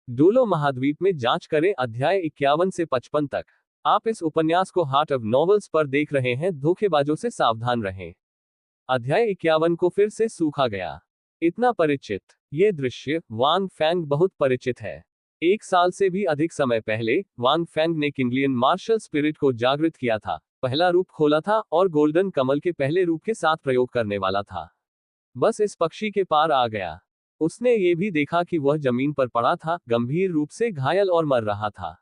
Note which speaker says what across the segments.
Speaker 1: Dolo महाद्वीप में जांच करें अध्याय 51 से 55 तक। आप इस उपन्यास को हार्ट ऑफ नॉवेल्स पर देख रहे हैं। धोखेबाजों से सावधान रहें। अध्याय 51 को फिर से सूखा गया। इतना परिचित। ये दृश्य वांग फैंग बहुत परिचित है। 1 साल से भी अधिक समय पहले वांग फैंग ने किंगलियन मार्शल स्पिरिट को जागृत किया था, पहला रूप खोला था और गोल्डन कमल के पहले रूप के साथ प्रयोग करने वाला था। बस इस पक्षी के पार आ गया। उसने ये भी देखा कि वह जमीन पर पड़ा था, गंभीर रूप से घायल और मर रहा था।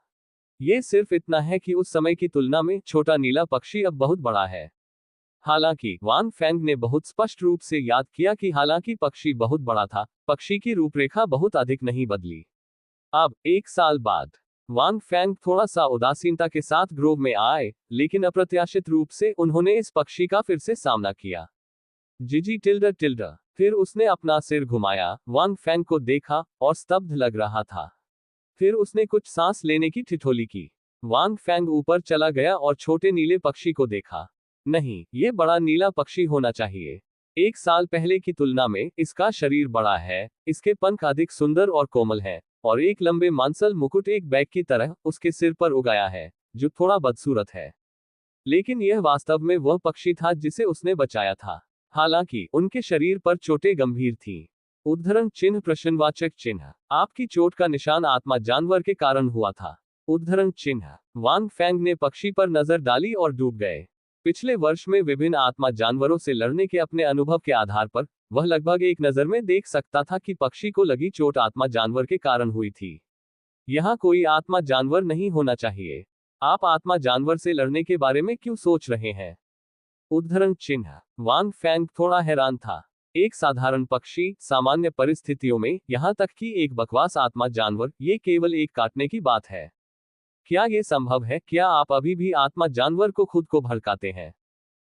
Speaker 1: ये सिर्फ इतना है कि उस समय की तुलना में छोटा नीला पक्षी अब बहुत बड़ा है। हालांकि वांग फैंग ने बहुत स्पष्ट रूप से याद किया कि हालांकि पक्षी बहुत बड़ा था, पक्षी की रूपरेखा बहुत अधिक नहीं बदली। अब 1 साल बाद वांग फैंग थोड़ा सा उदासीनता के साथ ग्रोव में आए, लेकिन अप्रत्याशित रूप से उन्होंने इस पक्षी का फिर से सामना किया। जिजी टिल्डर टिल्डर। फिर उसने अपना सिर घुमाया, वांग फैंग को देखा और स्तब्ध लग रहा था। फिर उसने कुछ सांस लेने की ठिठोली की। वांग फैंग ऊपर चला गया और छोटे नीले पक्षी को देखा। नहीं, ये बड़ा नीला पक्षी होना चाहिए। 1 साल पहले की तुलना में इसका शरीर बड़ा है, इसके पंख अधिक सुंदर और कोमल हैं, और एक लंबे मांसल मुकुट एक बैग की तरह उसके सिर पर उगाया है, जो थोड़ा बदसूरत है। लेकिन यह वास्तव में वह पक्षी था जिसे उसने बचाया था। हालांकि उनके शरीर पर चोटें गंभीर थीं। उद्धरण चिन्ह प्रश्नवाचक चिन्ह। आपकी चोट का निशान आत्मा जानवर के कारण हुआ था। उद्धरण चिन्ह। वांग फैंग ने पक्षी पर नजर डाली और डूब गए। पिछले वर्ष में विभिन्न आत्मा जानवरों से लड़ने के अपने अनुभव के आधार पर वह लगभग एक नजर में देख सकता था कि पक्षी को लगी चोट आत्मा जानवर के कारण हुई थी। यहाँ कोई आत्मा जानवर नहीं होना चाहिए। आप आत्मा जानवर से लड़ने के बारे में क्यों सोच रहे हैं? उद्धरण चिन्ह। वांग फैंग थोड़ा हैरान था। एक साधारण पक्षी, सामान्य परिस्थितियों में, यहाँ तक कि एक बकवास आत्मा जानवर, ये केवल एक काटने की बात है। क्या ये संभव है? क्या आप अभी भी आत्मा जानवर को खुद को भड़काते हैं?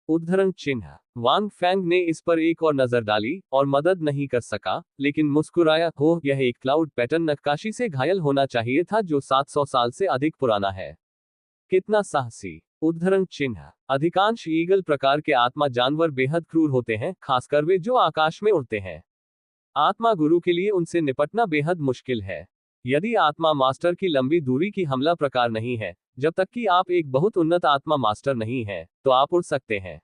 Speaker 1: उद्धरण चिन्ह। वांग फैंग ने इस पर एक और नजर डाली और मदद नहीं कर सका, लेकिन मुस्कुराया। हो, यह एक क्लाउड पैटर्न नक्काशी से घायल होना चाहिए था जो 700 साल से अधिक पुराना है। कितना साहसी। उद्धरण चिन्ह। अधिकांश ईगल प्रकार के आत्मा जानवर बेहद क्रूर होते हैं, खासकर वे जो आकाश में उड़ते हैं। आत्मा गुरु के लिए उनसे निपटना बेहद मुश्किल है। यदि आत्मा मास्टर की लंबी दूरी की हमला प्रकार नहीं है, जब तक कि आप एक बहुत उन्नत आत्मा मास्टर नहीं हैं, तो आप उड़ सकते हैं।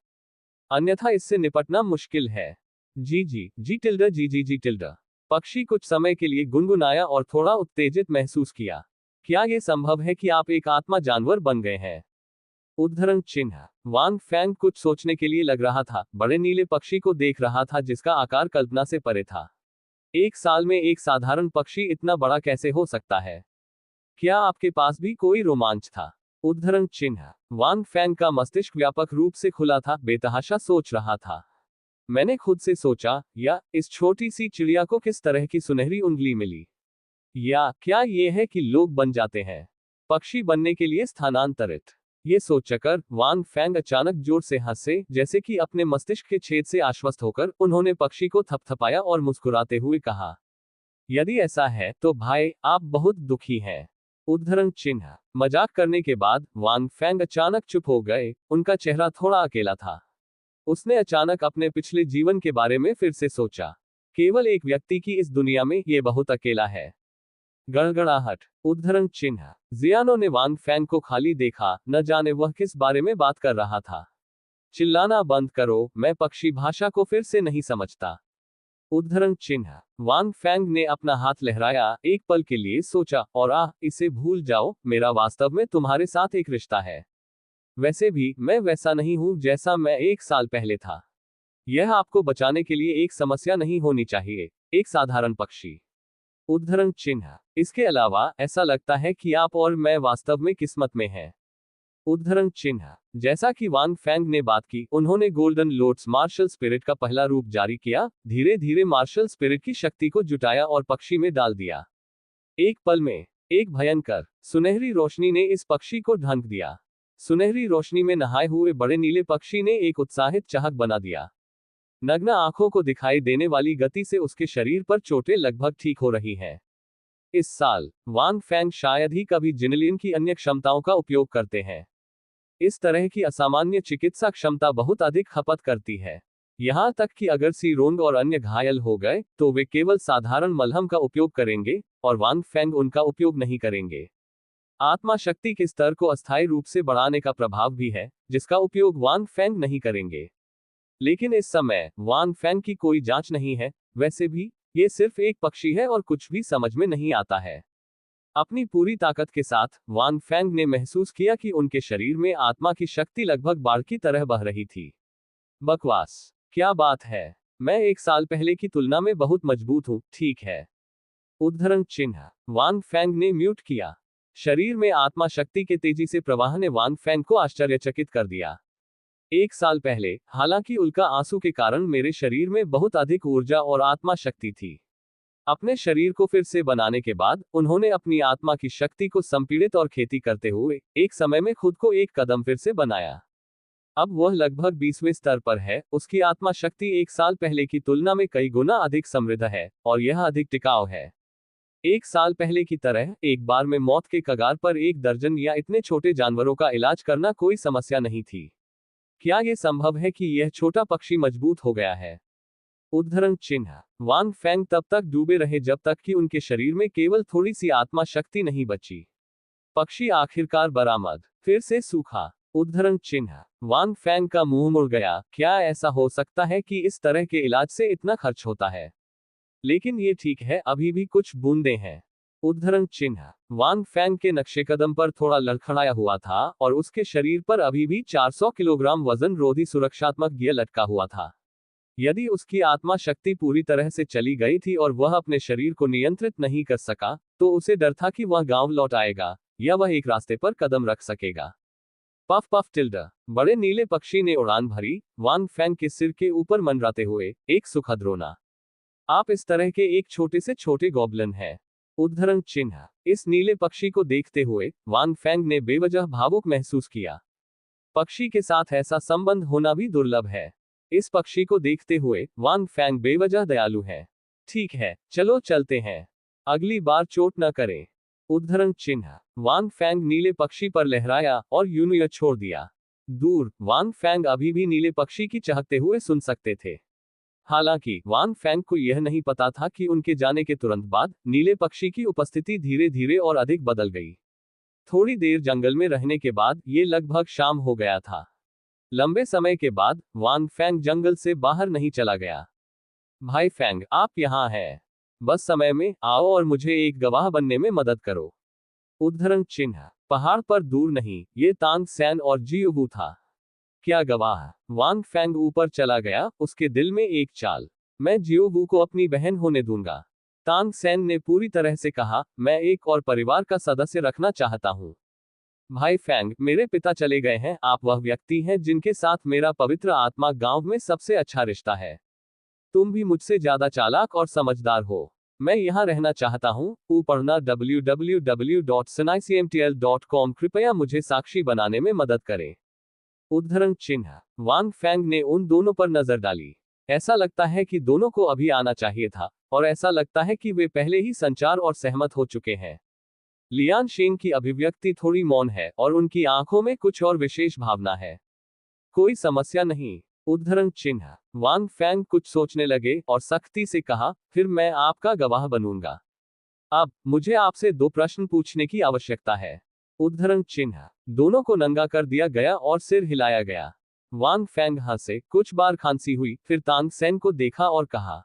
Speaker 1: अन्यथा इससे निपटना मुश्किल है। जी टिल्डर जी टिल्डर। पक्षी कुछ समय के लिए गुनगुनाया और थोड़ा उत्तेजित महसूस किया। क्या यह संभव है कि आप एक आत्मा जानवर बन गए हैं? उद्धरण चिन्ह। वांग फैंग कुछ सोचने के लिए लग रहा था, बड़े नीले पक्षी को देख रहा था जिसका आकार कल्पना से परे था। 1 साल में एक साधारण पक्षी इतना बड़ा कैसे हो सकता है? क्या आपके पास भी कोई रोमांच था? उद्धरण चिन्ह। वांग फैंग का मस्तिष्क व्यापक रूप से खुला था, बेतहाशा सोच रहा था। मैंने खुद से सोचा, या इस छोटी सी चिड़िया को किस तरह की सुनहरी उंगली मिली? या क्या यह है कि लोग बन जाते हैं पक्षी बनने के लिए स्थानांतरित? ये सोचकर वांग फैंग अचानक जोर से हंसे, जैसे कि अपने मस्तिष्क के छेद से आश्वस्त होकर। उन्होंने पक्षी को थपथपाया और मुस्कुराते हुए कहा, यदि ऐसा है तो भाई, आप बहुत दुखी हैं। उद्धरण चिन्ह। मजाक करने के बाद वांग फैंग अचानक चुप हो गए। उनका चेहरा थोड़ा अकेला था। उसने अचानक अपने पिछले जीवन के बारे में फिर से सोचा। केवल एक व्यक्ति की इस दुनिया में ये बहुत अकेला है। गड़गड़ाहट। उद्धरण चिन्ह। जियानो ने वांग फैंग को खाली देखा, न जाने वह किस बारे में बात कर रहा था। चिल्लाना बंद करो, मैं पक्षी भाषा को फिर से नहीं समझता। उद्धरण चिन्ह। वांग फैंग ने अपना हाथ लहराया, एक पल के लिए सोचा, और इसे भूल जाओ, मेरा वास्तव में तुम्हारे साथ एक रिश्ता है। वैसे भी मैं वैसा नहीं हूं जैसा मैं 1 साल पहले था। यह आपको बचाने के लिए एक समस्या नहीं होनी चाहिए, एक साधारण पक्षी। उद्धरण चिन्ह। इसके अलावा ऐसा लगता है कि आप और मैं वास्तव में किस्मत में हैं। उद्धरण चिन्ह। जैसा कि वांग फैंग ने बात की, उन्होंने गोल्डन लोट्स मार्शल स्पिरिट का पहला रूप जारी किया, धीरे धीरे मार्शल स्पिरिट की शक्ति को जुटाया और पक्षी में डाल दिया। एक पल में एक भयंकर सुनहरी रोशनी ने इस पक्षी को ढंक दिया। सुनहरी रोशनी में नहाए हुए बड़े नीले पक्षी ने एक उत्साहित चहक बना दिया। नग्न आंखों को दिखाई देने वाली गति से उसके शरीर पर चोटें लगभग ठीक हो रही हैं। इस साल वांग फैंग शायद ही कभी जिनलियन की अन्य क्षमताओं का उपयोग करते हैं। इस तरह की असामान्य चिकित्सा क्षमता बहुत अधिक खपत करती है। यहाँ तक कि अगर सी रोंग और अन्य घायल हो गए, तो वे केवल साधारण मलहम का उपयोग करेंगे, और वांग फेंग उनका उपयोग नहीं करेंगे। आत्मा शक्ति के स्तर को अस्थायी रूप से बढ़ाने का प्रभाव भी है, जिसका उपयोग वांग फेंग नहीं करेंगे। लेकिन इस समय वांग फेंग की कोई जांच नहीं है। वैसे भी ये सिर्फ एक पक्षी है और कुछ भी समझ में नहीं आता है। अपनी पूरी ताकत के साथ वांग फेंग ने महसूस किया कि उनके शरीर में आत्मा की शक्ति लगभग बाढ़ की तरह बह रही थी। बकवास, क्या बात है। मैं एक साल पहले की तुलना में बहुत मजबूत हूं, ठीक है। उद्धरण चिन्ह। वांग फेंग ने म्यूट किया। शरीर में आत्मा शक्ति के तेजी से प्रवाह ने वांग फेंग को आश्चर्यचकित कर दिया। एक साल पहले, हालांकि उल्का आंसू के कारण मेरे शरीर में बहुत अधिक ऊर्जा और आत्मा शक्ति थी। अपने शरीर को फिर से बनाने के बाद उन्होंने अपनी आत्मा की शक्ति को संपीड़ित और खेती करते हुए एक समय में खुद को एक कदम फिर से बनाया। अब वह लगभग 20वें स्तर पर है। उसकी आत्मा शक्ति एक साल पहले की तुलना में कई गुना अधिक समृद्ध है और यह अधिक टिकाऊ है। एक साल पहले की तरह एक बार में मौत के कगार पर एक दर्जन या इतने छोटे जानवरों का इलाज करना कोई समस्या नहीं थी। क्या यह संभव है कि यह छोटा पक्षी मजबूत हो गया है? उद्धरण चिन्ह। वांग फेंग तब तक डूबे रहे जब तक कि उनके शरीर में केवल थोड़ी सी आत्मा शक्ति नहीं बची। पक्षी आखिरकार बरामद। फिर से सूखा। उद्धरण चिन्ह। वांग फेंग का मुंह मुड़ गया। क्या ऐसा हो सकता है कि इस तरह के इलाज से इतना खर्च होता है? लेकिन ये ठीक है, अभी भी कुछ बूंदें हैं। उद्धरण चिन्ह। वांग फेंग के नक्शेकदम पर थोड़ा लड़खड़ाया हुआ था और उसके शरीर पर अभी भी 400 किलोग्राम वजन रोधी सुरक्षात्मक गियर लटका हुआ था। यदि उसकी आत्मा शक्ति पूरी तरह से चली गई थी और वह अपने शरीर को नियंत्रित नहीं कर सका, तो उसे डर था कि वह गांव लौट आएगा या वह एक रास्ते पर कदम रख सकेगा। Puff puff tilde. बड़े नीले पक्षी ने उड़ान भरी, वांग फेंग के सिर के ऊपर मंडराते हुए, एक सुखद रोना। आप इस तरह के एक छोटे से छोटे गॉब्लिन हैं। उद्धरण चिन्ह। इस नीले पक्षी को देखते हुए वांग फेंग ने बेवजह भावुक महसूस किया। पक्षी के साथ ऐसा संबंध होना भी दुर्लभ है। इस पक्षी को देखते हुए वांग फेंग बेवजह दयालु है। ठीक है, चलो चलते हैं। अगली बार चोट न करें। उद्धरण चिन्ह। वांग फेंग नीले पक्षी पर लहराया और यूनुया छोड़ दिया। दूर, वांग फेंग अभी भी नीले पक्षी की चहकते हुए सुन सकते थे। हालांकि वांग फेंग को यह नहीं पता था कि उनके जाने के तुरंत बाद नीले पक्षी की उपस्थिति धीरे धीरे और अधिक बदल गई। थोड़ी देर जंगल में रहने के बाद ये लगभग शाम हो गया था। लंबे समय के बाद वांग फेंग जंगल से बाहर नहीं चला गया। भाई फेंग, आप यहाँ हैं। बस समय में आओ और मुझे एक गवाह बनने में मदद करो। उद्धरण चिन्ह। पहाड़ पर दूर नहीं, ये तांग सेन और जियोबू था। क्या गवाह? वांग फेंग ऊपर चला गया, उसके दिल में एक चाल। मैं जियोबू को अपनी बहन होने दूंगा। तांग सेन ने पूरी तरह से कहा, मैं एक और परिवार का सदस्य रखना चाहता हूँ। भाई फेंग, मेरे पिता चले गए हैं। आप वह व्यक्ति हैं जिनके साथ मेरा पवित्र आत्मा गांव में सबसे अच्छा रिश्ता है। तुम भी मुझसे ज्यादा चालाक और समझदार हो। मैं यहाँ रहना चाहता हूँ। पढ़ना www.sinaicmtl.com। कृपया मुझे साक्षी बनाने में मदद करें। उद्धरण चिन्ह। वांग फेंग ने उन दोनों पर नजर डाली। ऐसा लगता है कि दोनों को अभी आना चाहिए था, और ऐसा लगता है कि वे पहले ही संचार और सहमत हो चुके हैं। लियान शेंग की अभिव्यक्ति थोड़ी मौन है और उनकी आंखों में कुछ और विशेष भावना है। कोई समस्या नहीं। उद्धरण चिन्ह। वांग फेंग कुछ सोचने लगे और सख्ती से कहा, फिर मैं आपका गवाह बनूंगा। अब मुझे आपसे 2 प्रश्न पूछने की आवश्यकता है। उद्धरण चिन्ह। दोनों को नंगा कर दिया गया और सिर हिलाया गया। वांग फेंग हंसे, कुछ बार खांसी हुई, फिर तांग सेन को देखा और कहा,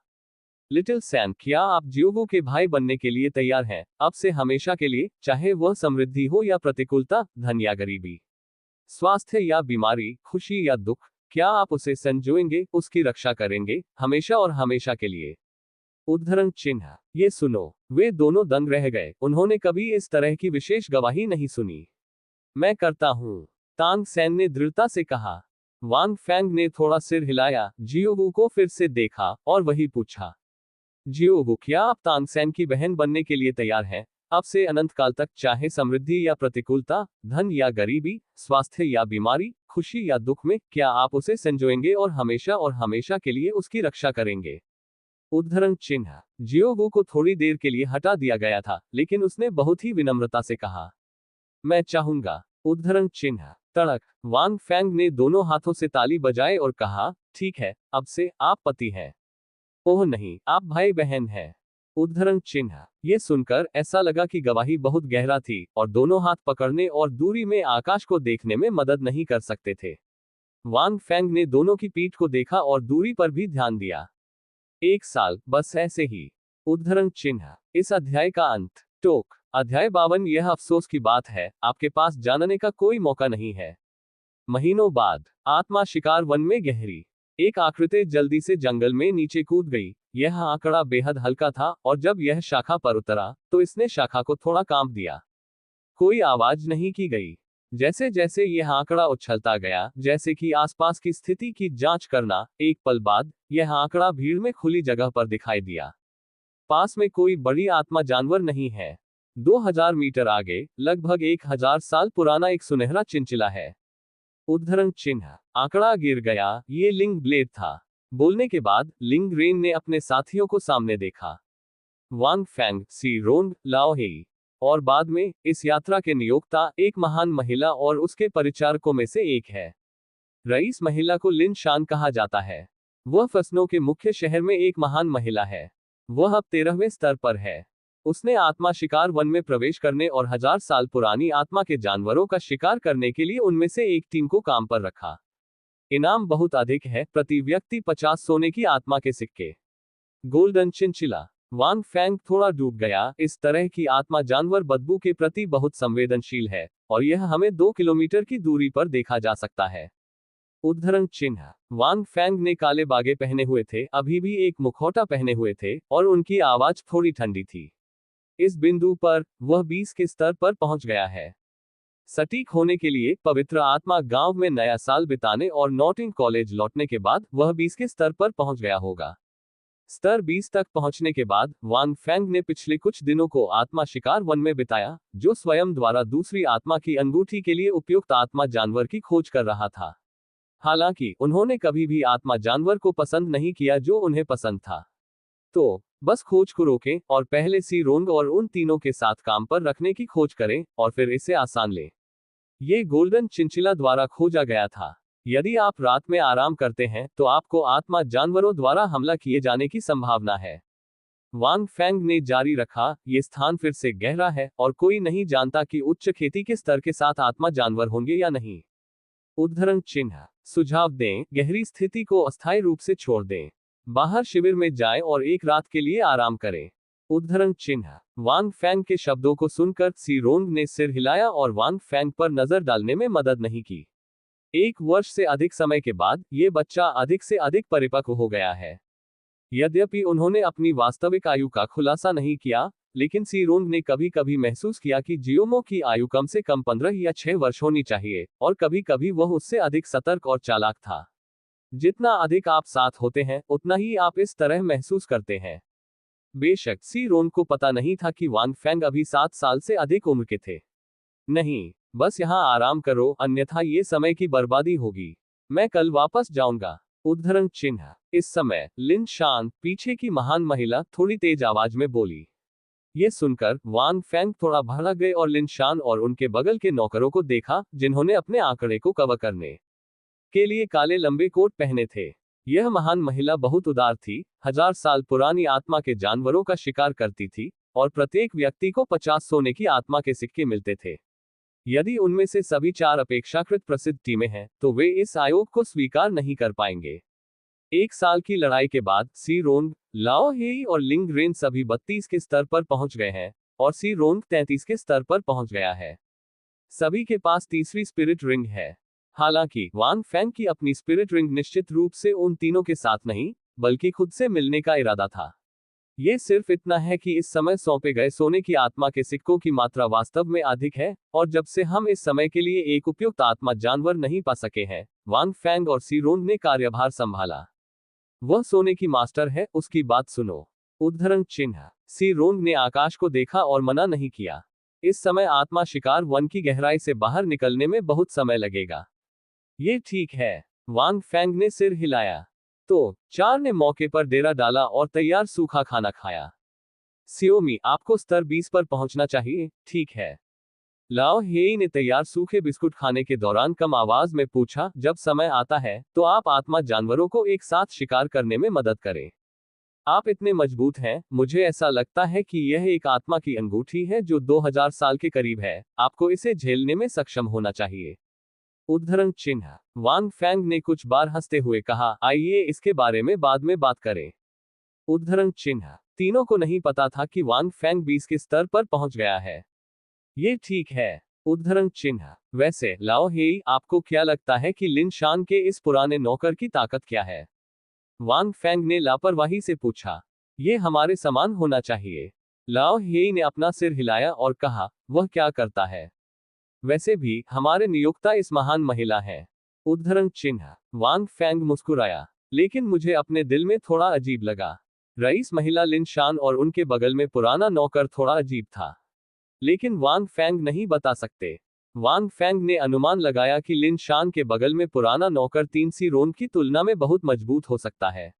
Speaker 1: लिटिल सैन, क्या आप जियोबू के भाई बनने के लिए तैयार हैं? अब से हमेशा के लिए, चाहे वह समृद्धि हो या प्रतिकूलता, धन या गरीबी, स्वास्थ्य या बीमारी, खुशी या दुख, क्या आप उसे संजोएंगे, उसकी रक्षा करेंगे, हमेशा और हमेशा के लिए? उद्धरण चिन्ह। ये सुनो। वे दोनों दंग रह गए। उन्होंने कभी इस तरह की विशेष गवाही नहीं सुनी। मैं करता हूं, तांग सेन ने दृढ़ता से कहा। वांग फेंग ने थोड़ा सिर हिलाया, जियोबू को फिर से देखा और वही पूछा, जियोबू, क्या आप तांग सेन की बहन बनने के लिए तैयार हैं? अब से अनंत काल तक, चाहे समृद्धि या प्रतिकूलता, धन या गरीबी, स्वास्थ्य या बीमारी, खुशी या दुख में, क्या आप उसे संजोएंगे और हमेशा के लिए उसकी रक्षा करेंगे? उद्धरण चिन्ह। जियोबू को थोड़ी देर के लिए हटा दिया गया था, लेकिन उसने बहुत ही विनम्रता से कहा, मैं चाहूंगा। उद्धरण चिन्ह। तड़क। वांग फेंग ने दोनों हाथों से ताली बजाए और कहा, ठीक है, अब से आप पति हैं। ओह नहीं, आप भाई बहन हैं। उद्धरण चिन्ह। ये सुनकर ऐसा लगा कि गवाही बहुत गहरा थी और दोनों हाथ पकड़ने और दूरी में आकाश को देखने में मदद नहीं कर सकते थे। वांग फेंग ने दोनों की पीठ को देखा और दूरी पर भी ध्यान दिया। 1 साल, बस ऐसे ही। उद्धरण चिन्ह। इस अध्याय का अंत। टोक। अध्याय 52। यह अफसोस की बात है, आपके पास जानने का कोई मौका नहीं है। महीनों बाद, आत्मा शिकार वन में गहरी एक आकृति जल्दी से जंगल में नीचे कूद गई। यह आंकड़ा बेहद हल्का था और जब यह शाखा पर उतरा तो इसने शाखा को थोड़ा कांप दिया। कोई आवाज नहीं की गई। जैसे जैसे यह आंकड़ा उछलता गया, जैसे कि आसपास की स्थिति की जांच करना, एक पल बाद यह आंकड़ा भीड़ में खुली जगह पर दिखाई दिया। पास में कोई बड़ी आत्मा जानवर नहीं है। 2000 मीटर आगे लगभग 1000 साल पुराना एक सुनहरा चिंचिला है। उद्धरण चिन्ह। आंकड़ा गिर गया। ये लिंग ब्लेड था। बोलने के बाद लिंग रेन ने अपने साथियों को सामने देखा। वांग फेंग, सी रोंग, लाओ हेई और बाद में इस यात्रा के नियोक्ता एक महान महिला और उसके परिचारकों में से एक है। रईस महिला को लिन शान कहा जाता है। वह फसनों के मुख्य शहर में एक महान महिला है। वह अब 13वें स्तर पर है। उसने आत्मा शिकार वन में प्रवेश करने और 1000 साल पुरानी आत्मा के जानवरों का शिकार करने के लिए उनमें से एक टीम को काम पर रखा। इनाम बहुत अधिक है, प्रति व्यक्ति 50 सोने की आत्मा के सिक्के। Golden chinchilla. वांग फेंग थोड़ा डूब गया। इस तरह की आत्मा जानवर बदबू के प्रति बहुत संवेदनशील है और यह हमें 2 किलोमीटर की दूरी पर देखा जा सकता है। उद्धरण चिन्ह। वांग फेंग ने काले बागे पहने हुए थे, अभी भी एक मुखौटा पहने हुए थे और उनकी आवाज थोड़ी ठंडी थी। इस बिंदु पर वह 20 के स्तर पर पहुंच गया है। सटीक होने के लिए, पवित्र आत्मा गांव में नया साल बिताने और नॉटिंग कॉलेज लौटने के बाद वह 20 के स्तर पर पहुंच गया होगा। स्तर 20 तक पहुंचने के बाद वांग फेंग ने पिछले कुछ दिनों को आत्मा शिकार वन में बिताया, जो स्वयं द्वारा दूसरी आत्मा की अंगूठी के लिए उपयुक्त आत्मा जानवर की खोज कर रहा था। हालांकि उन्होंने कभी भी आत्मा जानवर को पसंद नहीं किया जो उन्हें पसंद था। तो बस खोज को रोकें और पहले सी रोंग और उन तीनों के साथ काम पर रखने की खोज करें और फिर इसे आसान लें। ये गोल्डन चिंचिला द्वारा खोजा गया था। यदि आप रात में आराम करते हैं तो आपको आत्मा जानवरों द्वारा हमला किए जाने की संभावना है। वांग फेंग ने जारी रखा, ये स्थान फिर से गहरा है और कोई नहीं जानता कि उच्च खेती के स्तर के साथ आत्मा जानवर होंगे या नहीं। उद्धरण चिन्ह। सुझाव दें, गहरी स्थिति को अस्थायी रूप से छोड़ दें। बाहर शिविर में जाएं और एक रात के लिए आराम करें। उद्धरण चिन्ह। वांग फेंग के शब्दों को सुनकर सी रोंग ने सिर हिलाया और वांग फेंग पर नजर डालने में मदद नहीं की। 1 वर्ष से अधिक समय के बाद ये बच्चा अधिक से अधिक परिपक्व हो गया है। यद्यपि उन्होंने अपनी वास्तविक आयु का खुलासा नहीं किया, लेकिन सी रोंग ने कभी कभी महसूस किया कि जियोमो की आयु कम से कम 15 या 6 वर्ष होनी चाहिए और कभी कभी वह उससे अधिक सतर्क और चालाक था। जितना अधिक आप साथ होते हैं उतना ही आप इस तरह महसूस करते हैं। बेशक सी रोंग को पता नहीं था कि वांग फेंग अभी 7 साल से अधिक उम्र के थे। नहीं, बस यहाँ आराम करो, अन्यथा ये समय की बर्बादी होगी। मैं कल वापस जाऊंगा। उद्धरण चिन्ह। इस समय लिन शान, पीछे की महान महिला, थोड़ी तेज आवाज में बोली। ये सुनकर वांग फेंग थोड़ा भड़क गए और लिन शान और उनके बगल के नौकरों को देखा, जिन्होंने अपने आंकड़े को कवर करने के लिए काले लंबे कोट पहने थे। यह महान महिला बहुत उदार थी, 1000 साल पुरानी आत्मा के जानवरों का शिकार करती थी और प्रत्येक व्यक्ति को 50 सोने की आत्मा के सिक्के मिलते थे। यदि उनमें से सभी 4 अपेक्षाकृत प्रसिद्ध टीमें हैं तो वे इस आयोग को स्वीकार नहीं कर पाएंगे। 1 साल की लड़ाई के बाद सी रोंग, लाओ हेई और लिंग रेन सभी 32 के स्तर पर पहुंच गए हैं और सी रोंग 33 के स्तर पर पहुंच गया है। सभी के पास तीसरी स्पिरिट रिंग है। हालांकि वांग फेंग की अपनी स्पिरिट रिंग निश्चित रूप से उन तीनों के साथ नहीं, बल्कि खुद से मिलने का इरादा था। ये सिर्फ इतना है कि इस समय सौंपे गए सोने की आत्मा के सिक्कों की मात्रा वास्तव में अधिक है, और जब से हम इस समय के लिए एक उपयुक्त आत्मा जानवर नहीं पा सके हैं, वांग फेंग और सी रोंग ने कार्यभार संभाला। वह सोने की मास्टर है, उसकी बात सुनो। उद्धरण चिन्ह। सी रोंग ने आकाश को देखा और मना नहीं किया। इस समय आत्मा शिकार वन की गहराई से बाहर निकलने में बहुत समय लगेगा। ये ठीक है। वांग फेंग ने सिर हिलाया। तो 4 ने मौके पर डेरा डाला और तैयार सूखा खाना खाया। सियोमी, आपको स्तर 20 पर पहुंचना चाहिए, ठीक है? लाओ हेई ने तैयार सूखे बिस्कुट खाने के दौरान कम आवाज में पूछा, जब समय आता है तो आप आत्मा जानवरों को एक साथ शिकार करने में मदद करें। आप इतने मजबूत हैं, मुझे ऐसा लगता है कि यह एक आत्मा की अंगूठी है जो 2000 साल के करीब है, आपको इसे झेलने में सक्षम होना चाहिए। उद्धरण चिन्ह। वांग फैंग ने कुछ बार हंसते हुए कहा, आइए इसके बारे में बाद में बात करें। उद्धरण चिन्ह। तीनों को नहीं पता था कि वांग फैंग 20 के स्तर पर पहुंच गया है। ये ठीक है। उद्धरण चिन्ह। वैसे लाओ हेई, आपको क्या लगता है कि लिन शान के इस पुराने नौकर की ताकत क्या है? वांग फैंग ने लापरवाही से पूछा। ये हमारे समान होना चाहिए। लाओ हेई ने अपना सिर हिलाया और कहा, वह क्या करता है? वैसे भी हमारे नियोक्ता इस महान महिला है। उद्धरण चिन्ह। वांग फैंग मुस्कुराया, लेकिन मुझे अपने दिल में थोड़ा अजीब लगा। रईस महिला लिन शान और उनके बगल में पुराना नौकर थोड़ा अजीब था। लेकिन वांग फैंग नहीं बता सकते। वांग फैंग ने अनुमान लगाया कि लिन शान के बगल में पुराना नौकर 3 सी रोन की तुलना में बहुत मजबूत हो सकता है।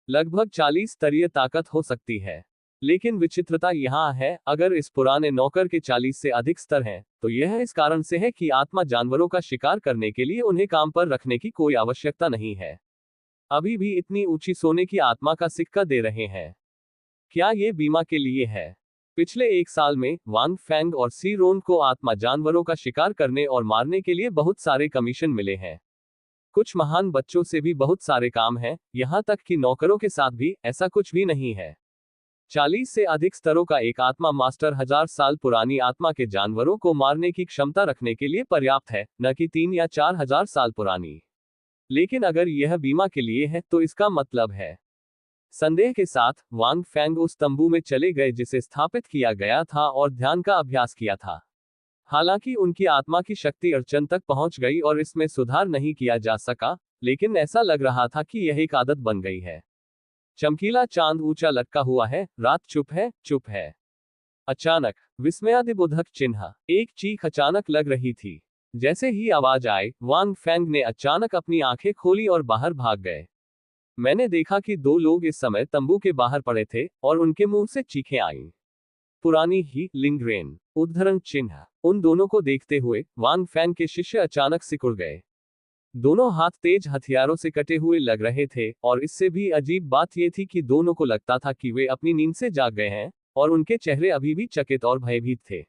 Speaker 1: लगभग 40 स्तरीय ताकत हो सकती है। लेकिन विचित्रता यहाँ है, अगर इस पुराने नौकर के 40 से अधिक स्तर हैं, तो यह इस कारण से है कि आत्मा जानवरों का शिकार करने के लिए उन्हें काम पर रखने की कोई आवश्यकता नहीं है। अभी भी इतनी ऊंची सोने की आत्मा का सिक्का दे रहे हैं। क्या ये बीमा के लिए है? पिछले 1 साल में वांग फैंग और सी रोन को आत्मा जानवरों का शिकार करने और मारने के लिए बहुत सारे कमीशन मिले हैं। कुछ महान बच्चों से भी बहुत सारे काम हैं, यहां तक कि नौकरों के साथ भी ऐसा कुछ भी नहीं है। 40 से अधिक स्तरों का एक आत्मा मास्टर 1000 साल पुरानी आत्मा के जानवरों को मारने की क्षमता रखने के लिए पर्याप्त है, न कि 3 या 4000 साल पुरानी। लेकिन अगर यह बीमा के लिए है तो इसका मतलब है। संदेह के साथ वांग फैंग उस तंबू में चले गए जिसे स्थापित किया गया था और ध्यान का अभ्यास किया था। हालांकि उनकी आत्मा की शक्ति अड़चन तक पहुंच गई और इसमें सुधार नहीं किया जा सका, लेकिन ऐसा लग रहा था कि यह एक आदत बन गई है। चमकीला चांद ऊंचा लटका हुआ है, रात चुप है, चुप है। अचानक विस्मयादिबोधक चिन्ह। एक चीख अचानक लग रही थी। जैसे ही आवाज आई, वांग फैंग ने अचानक अपनी आंखें खोली और बाहर भाग गए। मैंने देखा कि 2 लोग इस समय तंबू के बाहर पड़े थे और उनके मुंह से चीखें आईं। पुरानी ही लिंगरेन। उद्धरण चिन्ह। उन दोनों को देखते हुए वांग फैंग के शिष्य अचानक सिकुड़ गए। दोनों हाथ तेज हथियारों से कटे हुए लग रहे थे, और इससे भी अजीब बात यह थी कि दोनों को लगता था कि वे अपनी नींद से जाग गए हैं, और उनके चेहरे अभी भी चकित और भयभीत थे।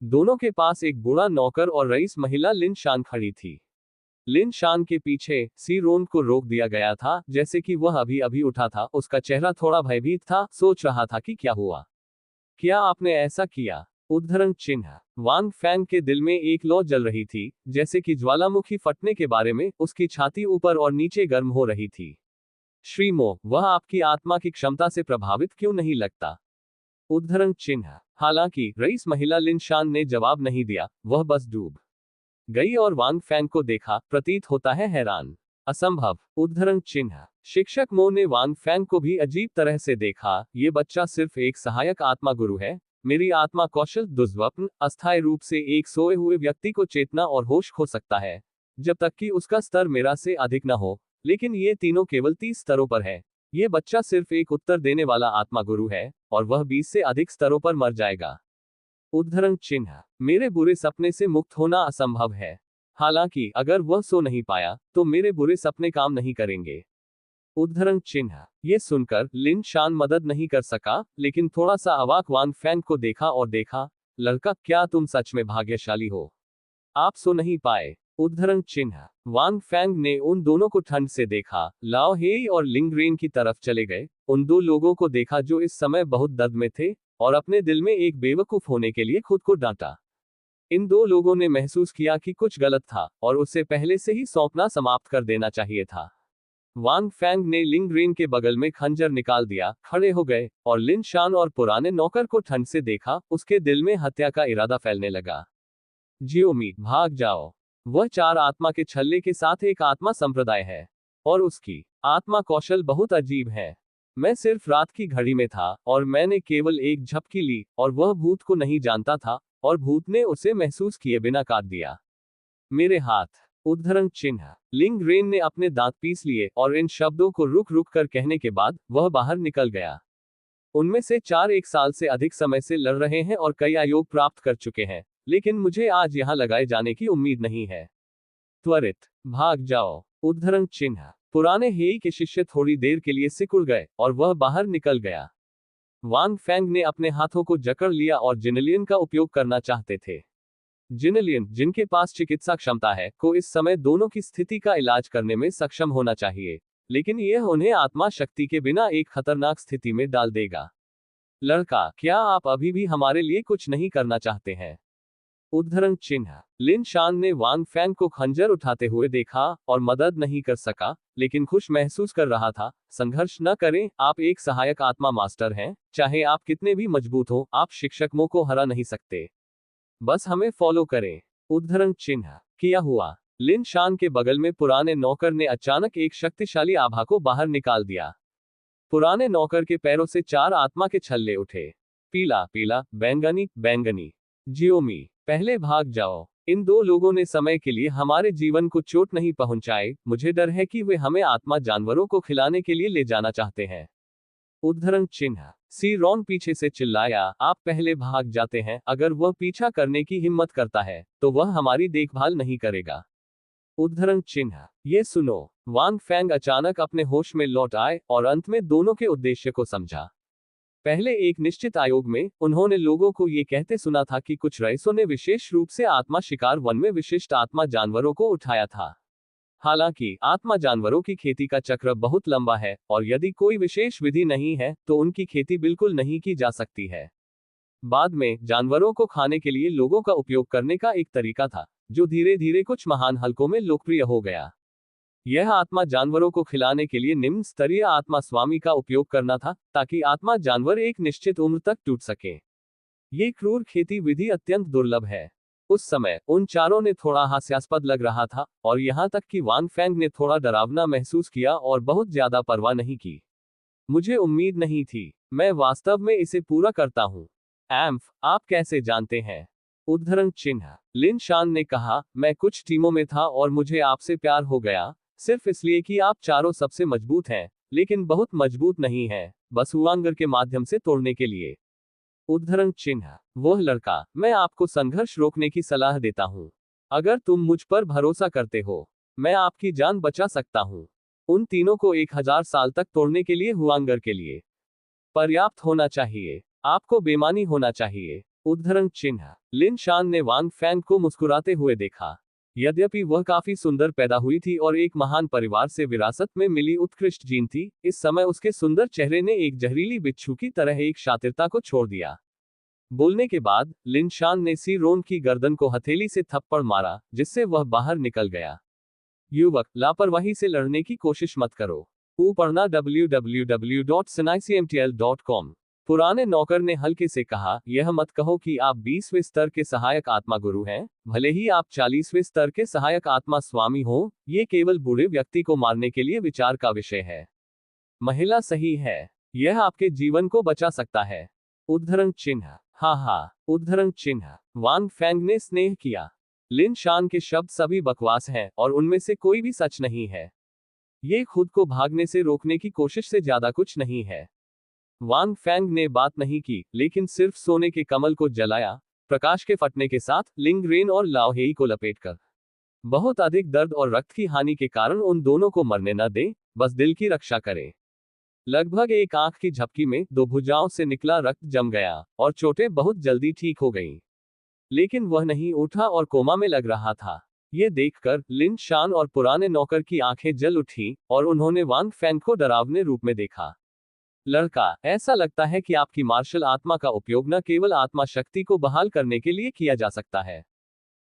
Speaker 1: दोनों के पास एक बूढ़ा नौकर और रईस महिला लिन शान खड़ी थी। लिन शान के पीछे सी रोन को रोक दिया गया था, जैसे कि वह अभी अभी उठा था। उसका चेहरा थोड़ा भयभीत था, सोच रहा था कि क्या हुआ। क्या आपने ऐसा किया? उद्धरण चिन्ह। वांग फैंग के दिल में एक लौ जल रही थी, जैसे कि ज्वालामुखी फटने के बारे में। उसकी छाती ऊपर और नीचे गर्म हो रही थी। श्रीमो, वह आपकी आत्मा की क्षमता से प्रभावित क्यों नहीं लगता? उद्धरण चिन्ह। हालांकि रईस महिला लिन शान ने जवाब नहीं दिया, वह बस डूब गई और वांग फैंग को देखा, प्रतीत होता है हैरान। असंभव। उद्धरण चिन्ह। शिक्षक मो ने वांग फैंग को भी अजीब तरह से देखा। ये बच्चा सिर्फ एक सहायक आत्मा गुरु है। मेरी आत्मा कौशल दुर्स्वप्न अस्थायी रूप से एक सोए हुए व्यक्ति को चेतना और होश खो सकता है, जब तक कि उसका स्तर मेरा से अधिक न हो। लेकिन ये तीनों केवल 30 स्तरों पर है। ये बच्चा सिर्फ एक उत्तर देने वाला आत्मा गुरु है, और वह 20 से अधिक स्तरों पर मर जाएगा। उद्धरण चिन्ह। मेरे बुरे सपने से मुक्त होना असंभव है। हालांकि अगर वह सो नहीं पाया, तो मेरे बुरे सपने काम नहीं करेंगे। उद्धरण चिन्ह। ये सुनकर लिन शान मदद नहीं कर सका, लेकिन थोड़ा सा अवाक वांग फैंग को देखा और देखा, लड़का, क्या तुम सच में भाग्यशाली हो? आप सो नहीं पाए। उद्धरण चिन्ह। वांग फैंग ने उन दोनों को ठंड से देखा, लाओ हेई और लिंगरेन की तरफ चले गए। उन 2 लोगों को देखा जो इस समय बहुत दर्द में थे, और अपने दिल में एक बेवकूफ होने के लिए खुद को डांटा। इन 2 लोगों ने महसूस किया कि कुछ गलत था, और उसे पहले से ही सौंपना समाप्त कर देना चाहिए था। वांग फैंग ने लिंगरेन के बगल में खंजर निकाल दिया, खड़े हो गए, और लिन शान और पुराने नौकर को ठंड से देखा। उसके दिल में हत्या का इरादा फैलने लगा। जियोमी, भाग जाओ। वह 4 आत्मा के छल्ले के साथ एक आत्मा संप्रदाय है, और उसकी आत्मा कौशल बहुत अजीब है। मैं सिर्फ रात की घड़ी में था, और मैंने केवल एक झपकी ली, और वह भूत को नहीं जानता था, और भूत ने उसे महसूस किए बिना काट दिया। मेरे हाथ। उद्धरण चिन्ह। लिंगरेन ने अपने दांत पीस लिए, और इन शब्दों को रुक रुक कर कहने के बाद वह बाहर निकल गया। उनमें से 4 1 साल से अधिक समय से लड़ रहे हैं और कई आयोग प्राप्त कर चुके हैं, लेकिन मुझे आज यहां लगाए जाने की उम्मीद नहीं है। त्वरित भाग जाओ। उद्धरण चिन्ह। पुराने हेई के शिष्य थोड़ी देर के लिए सिकुड़ गए और वह बाहर निकल गया। वांग फेंग ने अपने हाथों को जकड़ लिया और जिनलियन का उपयोग करना चाहते थे। जिनलियन, जिनके पास चिकित्सा क्षमता है, को इस समय दोनों की स्थिति का इलाज करने में सक्षम होना चाहिए, लेकिन यह उन्हें आत्मा शक्ति के बिना एक खतरनाक स्थिति में डाल देगा। लड़का, क्या आप अभी भी हमारे लिए कुछ नहीं करना चाहते हैं? उद्धरण चिन्ह। लिन शान ने वांग फैंग को खंजर उठाते हुए देखा और मदद नहीं कर सका, लेकिन खुश महसूस कर रहा था। संघर्ष न करें, आप एक सहायक आत्मा मास्टर हैं, चाहे आप कितने भी मजबूत हो, आप शिक्षकों को हरा नहीं सकते। बस हमें फॉलो करें। उद्धरण चिन्ह। किया हुआ। लिन शान के बगल में पुराने नौकर ने अचानक एक शक्तिशाली आभा को बाहर निकाल दिया। पुराने नौकर के पैरों से 4 आत्मा के छल्ले उठे। पीला पीला, बैंगनी बैंगनी। जियोमी, पहले भाग जाओ। इन 2 लोगों ने समय के लिए हमारे जीवन को चोट नहीं पहुंचाई, मुझे डर है कि वे हमें आत्मा जानवरों को खिलाने के लिए ले जाना चाहते हैं। उद्धरण चिन्ह। सी रॉन पीछे से चिल्लाया, आप पहले भाग जाते हैं, अगर वह पीछा करने की हिम्मत करता है, तो वह हमारी देखभाल नहीं करेगा। उद्धरण चिन्ह। ये सुनो। वांग फैंग अचानक अपने होश में लौट आए और अंत में दोनों के उद्देश्य को समझा। पहले एक निश्चित आयोग में उन्होंने लोगों को ये कहते सुना था कि कुछ रईसों ने विशेष रूप से आत्मा शिकार वन में विशिष्ट आत्मा जानवरों को उठाया था। हालांकि आत्मा जानवरों की खेती का चक्र बहुत लंबा है और यदि कोई विशेष विधि नहीं है तो उनकी खेती बिल्कुल नहीं की जा सकती है। बाद में जानवरों को खाने के लिए लोगों का उपयोग करने का एक तरीका था, जो धीरे धीरे कुछ महान हलकों में लोकप्रिय हो गया। यह आत्मा जानवरों को खिलाने के लिए निम्न स्तरीय आत्मा स्वामी का उपयोग करना था, ताकि आत्मा जानवर एक निश्चित उम्र तक टूट सके। ये क्रूर खेती विधि अत्यंत दुर्लभ है। उस समय उन चारों ने थोड़ा हास्यास्पद लग रहा था, और यहां तक कि वांग फैंग ने थोड़ा डरावना महसूस किया और बहुत ज्यादा परवाह नहीं की। मुझे उम्मीद नहीं थी, मैं वास्तव में इसे पूरा करता हूं। एम्फ, आप कैसे जानते हैं? उद्धरण चिन्ह। लिन शान ने कहा, मैं कुछ टीमों में था और मुझे आपसे प्यार हो गया, सिर्फ इसलिए कि आप चारों सबसे मजबूत हैं, लेकिन बहुत मजबूत नहीं हैं, बस हुआंगर के माध्यम से तोड़ने के लिए। उद्धरण चिन्ह। वह लड़का, मैं आपको संघर्ष रोकने की सलाह देता हूं। अगर तुम मुझ पर भरोसा करते हो, मैं आपकी जान बचा सकता हूं। उन तीनों को 1000 साल तक तोड़ने के लिए हुआंगर के लिए पर्याप्त होना चाहिए। आपको बेमानी होना चाहिए। उद्धरण चिन्ह। लिन शान ने वांग फैंग को मुस्कुराते हुए देखा। यद्यपि वह काफी सुंदर पैदा हुई थी और एक महान परिवार से विरासत में मिली उत्कृष्ट जीन थी, इस समय उसके सुंदर चेहरे ने एक जहरीली बिच्छू की तरह एक शातिरता को छोड़ दिया। बोलने के बाद लिन शान ने सी रोन की गर्दन को हथेली से थप्पड़ मारा, जिससे वह बाहर निकल गया। युवक, लापरवाही से लड़ने की कोशिश मत करो। पढ़ना www.snicmtl.com। पुराने नौकर ने हल्के से कहा, यह मत कहो कि आप 20वें स्तर के सहायक आत्मा गुरु हैं, भले ही आप 40वें स्तर के सहायक आत्मा स्वामी हो, ये केवल बूढ़े व्यक्ति को मारने के लिए विचार का विषय है। महिला सही है, यह आपके जीवन को बचा सकता है। उद्धरण चिन्ह। हाँ, उद्धरण चिन्ह। वांग फैंग ने स्नेह किया। लिन शान के शब्द सभी बकवास हैं और उनमें से कोई भी सच नहीं है। ये खुद को भागने से रोकने की कोशिश से ज्यादा कुछ नहीं है। वांग फैंग ने बात नहीं की, लेकिन सिर्फ सोने के कमल को जलाया, प्रकाश के फटने के साथ लिंग रेन और लाओ हेई को लपेटकर। बहुत अधिक दर्द और रक्त की हानि के कारण उन दोनों को मरने न दें, बस दिल की रक्षा करें। लगभग एक आंख की झपकी में 2 भुजाओं से निकला रक्त जम गया और चोटें बहुत जल्दी ठीक हो गईं। लेकिन वह नहीं उठा और कोमा में लग रहा था। ये देखकर लिन शान और पुराने नौकर की आंखें जल उठी और उन्होंने वांग फैंग को डरावने रूप में देखा। लड़का, ऐसा लगता है कि आपकी मार्शल आत्मा का उपयोग न केवल आत्मा शक्ति को बहाल करने के लिए किया जा सकता है।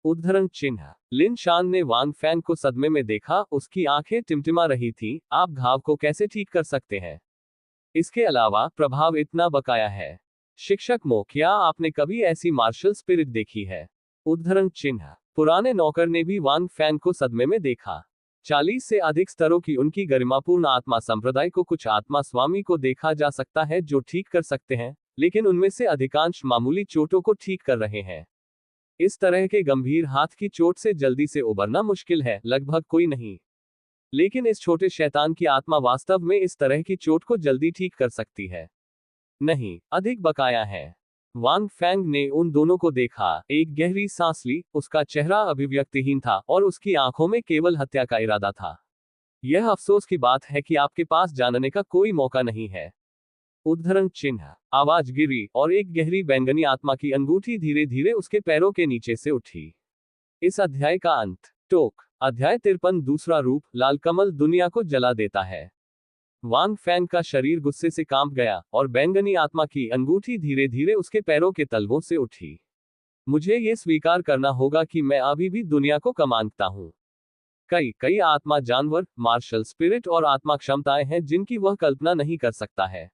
Speaker 1: उद्धरण चिन्ह। लिन शान ने वांग फैंग को सदमे में देखा, उसकी आंखें टिमटिमा रही थी। आप घाव को कैसे ठीक कर सकते हैं? इसके अलावा प्रभाव इतना बकाया है। शिक्षक मो, क्या आपने कभी ऐसी मार्शल स्पिरिट देखी है? उद्धरण चिन्ह। पुराने नौकर ने भी वांग फैंग को सदमे में देखा। 40 से अधिक स्तरों की उनकी गरिमापूर्ण आत्मा संप्रदाय को कुछ आत्मा स्वामी को देखा जा सकता है जो ठीक कर सकते हैं, लेकिन उनमें से अधिकांश मामूली चोटों को ठीक कर रहे हैं। इस तरह के गंभीर हाथ की चोट से जल्दी से उबरना मुश्किल है, लगभग कोई नहीं। लेकिन इस छोटे शैतान की आत्मा वास्तव में इस तरह की चोट को जल्दी ठीक कर सकती है। नहीं, अधिक बकाया है। वांग फैंग ने उन दोनों को देखा, एक गहरी सांस ली, उसका चेहरा अभिव्यक्तिहीन था और उसकी आंखों में केवल हत्या का इरादा था। यह अफसोस की बात है कि आपके पास जानने का कोई मौका नहीं है। उद्धरण चिन्ह। आवाज गिरी और एक गहरी बैंगनी आत्मा की अंगूठी धीरे धीरे उसके पैरों के नीचे से उठी। इस अध्याय का अंत। टोक। अध्याय 53 दूसरा रूप। लाल कमल दुनिया को जला देता है। वांग फैंग का शरीर गुस्से से कांप गया और बैंगनी आत्मा की अंगूठी धीरे धीरे उसके पैरों के तलवों से उठी। मुझे ये स्वीकार करना होगा कि मैं अभी भी दुनिया को कम आंकता हूँ। कई कई आत्मा जानवर, मार्शल स्पिरिट और आत्मा क्षमताएं हैं जिनकी वह कल्पना नहीं कर सकता है।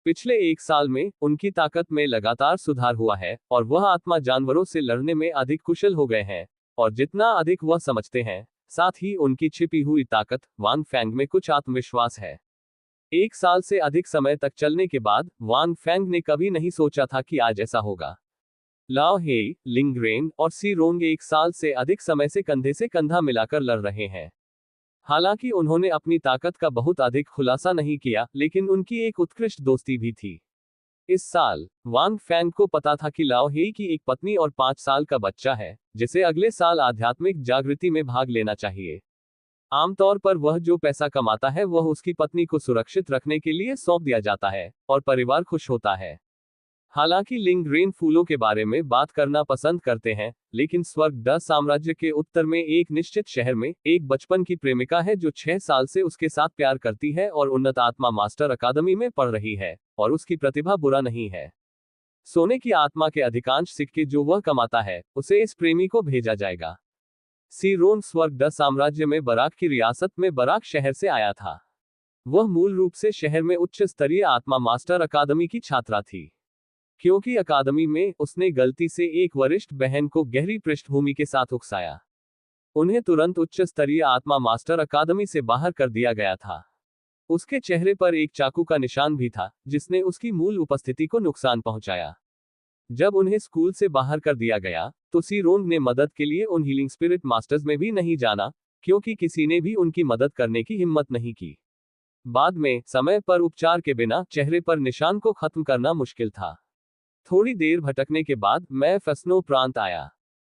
Speaker 1: पिछले 1 साल में उनकी ताकत में लगातार सुधार हुआ है और वह आत्मा जानवरों से लड़ने में अधिक कुशल हो गए हैं। और जितना अधिक वह समझते हैं, साथ ही उनकी छिपी हुई ताकत, वांग फैंग में कुछ आत्मविश्वास है। 1 साल से अधिक समय तक चलने के बाद वांग फैंग ने कभी नहीं सोचा था कि आज ऐसा होगा। लाओ हेई, लिंगरेन और सी रोंग 1 साल से अधिक समय से कंधा मिलाकर लड़ रहे हैं। हालांकि उन्होंने अपनी ताकत का बहुत अधिक खुलासा नहीं किया, लेकिन उनकी एक उत्कृष्ट दोस्ती भी थी। इस साल वांग फैंग को पता था कि लाओ हेई की एक पत्नी और 5 साल का बच्चा है, जिसे अगले साल आध्यात्मिक जागृति में भाग लेना चाहिए। आमतौर पर वह जो पैसा कमाता है वह उसकी पत्नी को सुरक्षित रखने के लिए सौंप दिया जाता है और परिवार खुश होता है। हालांकि लिंगरेन फूलों के बारे में बात करना पसंद करते हैं, लेकिन स्वर्ग ड साम्राज्य के उत्तर में एक निश्चित शहर में एक बचपन की प्रेमिका है जो 6 साल से उसके साथ प्यार करती है और उन्नत आत्मा मास्टर अकादमी में पढ़ रही है, और उसकी प्रतिभा बुरा नहीं है। सोने की आत्मा के अधिकांश सिक्के जो वह कमाता है, उसे इस प्रेमी को भेजा जाएगा। सीरोन स्वर्ग ड साम्राज्य में बराक की रियासत में बराक शहर से आया था। वह मूल रूप से शहर में उच्च स्तरीय आत्मा मास्टर अकादमी की छात्रा थी। क्योंकि अकादमी में उसने गलती से एक वरिष्ठ बहन को गहरी पृष्ठभूमि के साथ उकसाया, उन्हें तुरंत उच्च स्तरीय आत्मा मास्टर अकादमी से बाहर कर दिया गया था। उसके चेहरे पर एक चाकू का निशान भी था, जिसने उसकी मूल उपस्थिति को नुकसान पहुंचाया। जब उन्हें स्कूल से बाहर कर दिया गया, तो सी रोंग ने मदद के लिए उन हीलिंग स्पिरिट मास्टर्स में भी नहीं जाना, क्योंकि किसी ने भी उनकी मदद करने की हिम्मत नहीं की। बाद में समय पर उपचार के बिना चेहरे पर निशान को खत्म करना मुश्किल था। थोड़ी देर भटकने के बाद मैं फसनो प्रांत आया।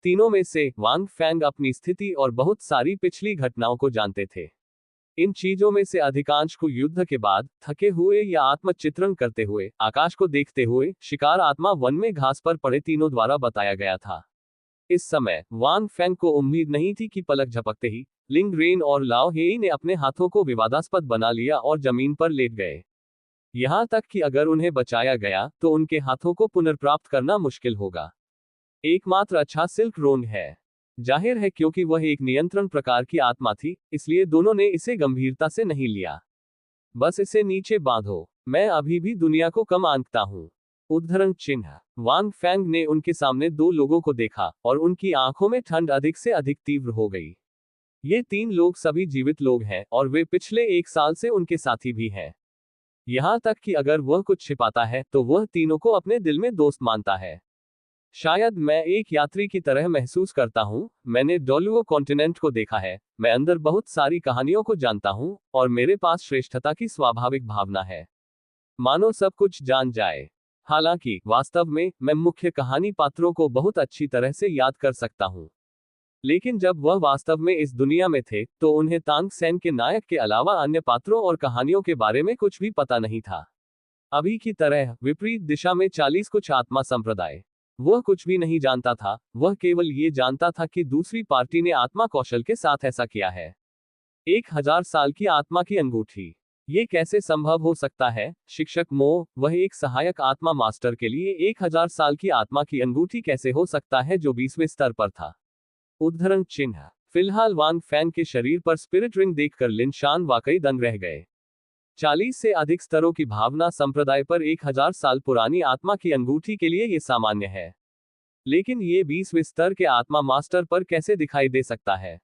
Speaker 1: तीनों में से वांग फैंग अपनी स्थिति और बहुत सारी पिछली घटनाओं को जानते थे। इन चीजों में से अधिकांश को युद्ध के बाद थके हुए या आत्मचित्रण करते हुए, आकाश को देखते हुए, शिकार आत्मा वन में घास पर पड़े तीनों द्वारा बताया गया था। इस समय वांग फैंग को उम्मीद नहीं थी कि पलक झपकते ही लिंग रेन और लाओ हेई ने अपने हाथों को विवादास्पद बना लिया और जमीन पर लेट गए। यहां तक कि अगर उन्हें बचाया गया तो उनके हाथों को पुनर्प्राप्त करना मुश्किल होगा। एकमात्र अच्छा सिल्क रोंग है। जाहिर है क्योंकि वह एक नियंत्रण प्रकार की आत्मा थी, इसलिए दोनों ने इसे गंभीरता से नहीं लिया। बस इसे नीचे बांधो, मैं अभी भी दुनिया को कम आंकता हूं। उद्धरण चिन्ह। वांग फैंग ने उनके सामने 2 लोगों को देखा और उनकी आंखों में ठंड अधिक से अधिक तीव्र हो गई। ये 3 लोग सभी जीवित लोग हैं और वे पिछले 1 साल से उनके साथी भी हैं। यहां तक कि अगर वह कुछ छिपाता है तो वह तीनों को अपने दिल में दोस्त मानता है। शायद मैं एक यात्री की तरह महसूस करता हूं। मैंने डोलुओ कॉन्टिनेंट को देखा है, मैं अंदर बहुत सारी कहानियों को जानता हूं, और मेरे पास श्रेष्ठता की स्वाभाविक भावना है। मानो सब कुछ जान जाए। हालांकि वास्तव में मैं मुख्य कहानी पात्रों को बहुत अच्छी तरह से याद कर सकता हूं। लेकिन जब वह वास्तव में इस दुनिया में थे, तो उन्हें तांग सेन के नायक के अलावा अन्य पात्रों और कहानियों के बारे में कुछ भी पता नहीं था। अभी की तरह विपरीत दिशा में 40 कुछ आत्मा संप्रदाय। वह कुछ भी नहीं जानता था, वह केवल ये जानता था कि दूसरी पार्टी ने आत्मा कौशल के साथ ऐसा किया है। 1000 साल की आत्मा की अंगूठी। ये कैसे संभव हो सकता है? शिक्षक मो, वह एक सहायक आत्मा मास्टर के लिए 1000 साल की आत्मा की अंगूठी कैसे हो सकता है जो 20वें स्तर पर था? उद्धरण चिन्ह। फिलहाल वांग फैंग के शरीर पर स्पिरिट रिंग देखकर लिन शान वाकई दंग रह गए। 40 से अधिक स्तरों की भावना संप्रदाय पर 1000 साल पुरानी आत्मा की अंगूठी के लिए ये सामान्य है। लेकिन ये 20वें स्तर के आत्मा मास्टर पर कैसे दिखाई दे सकता है?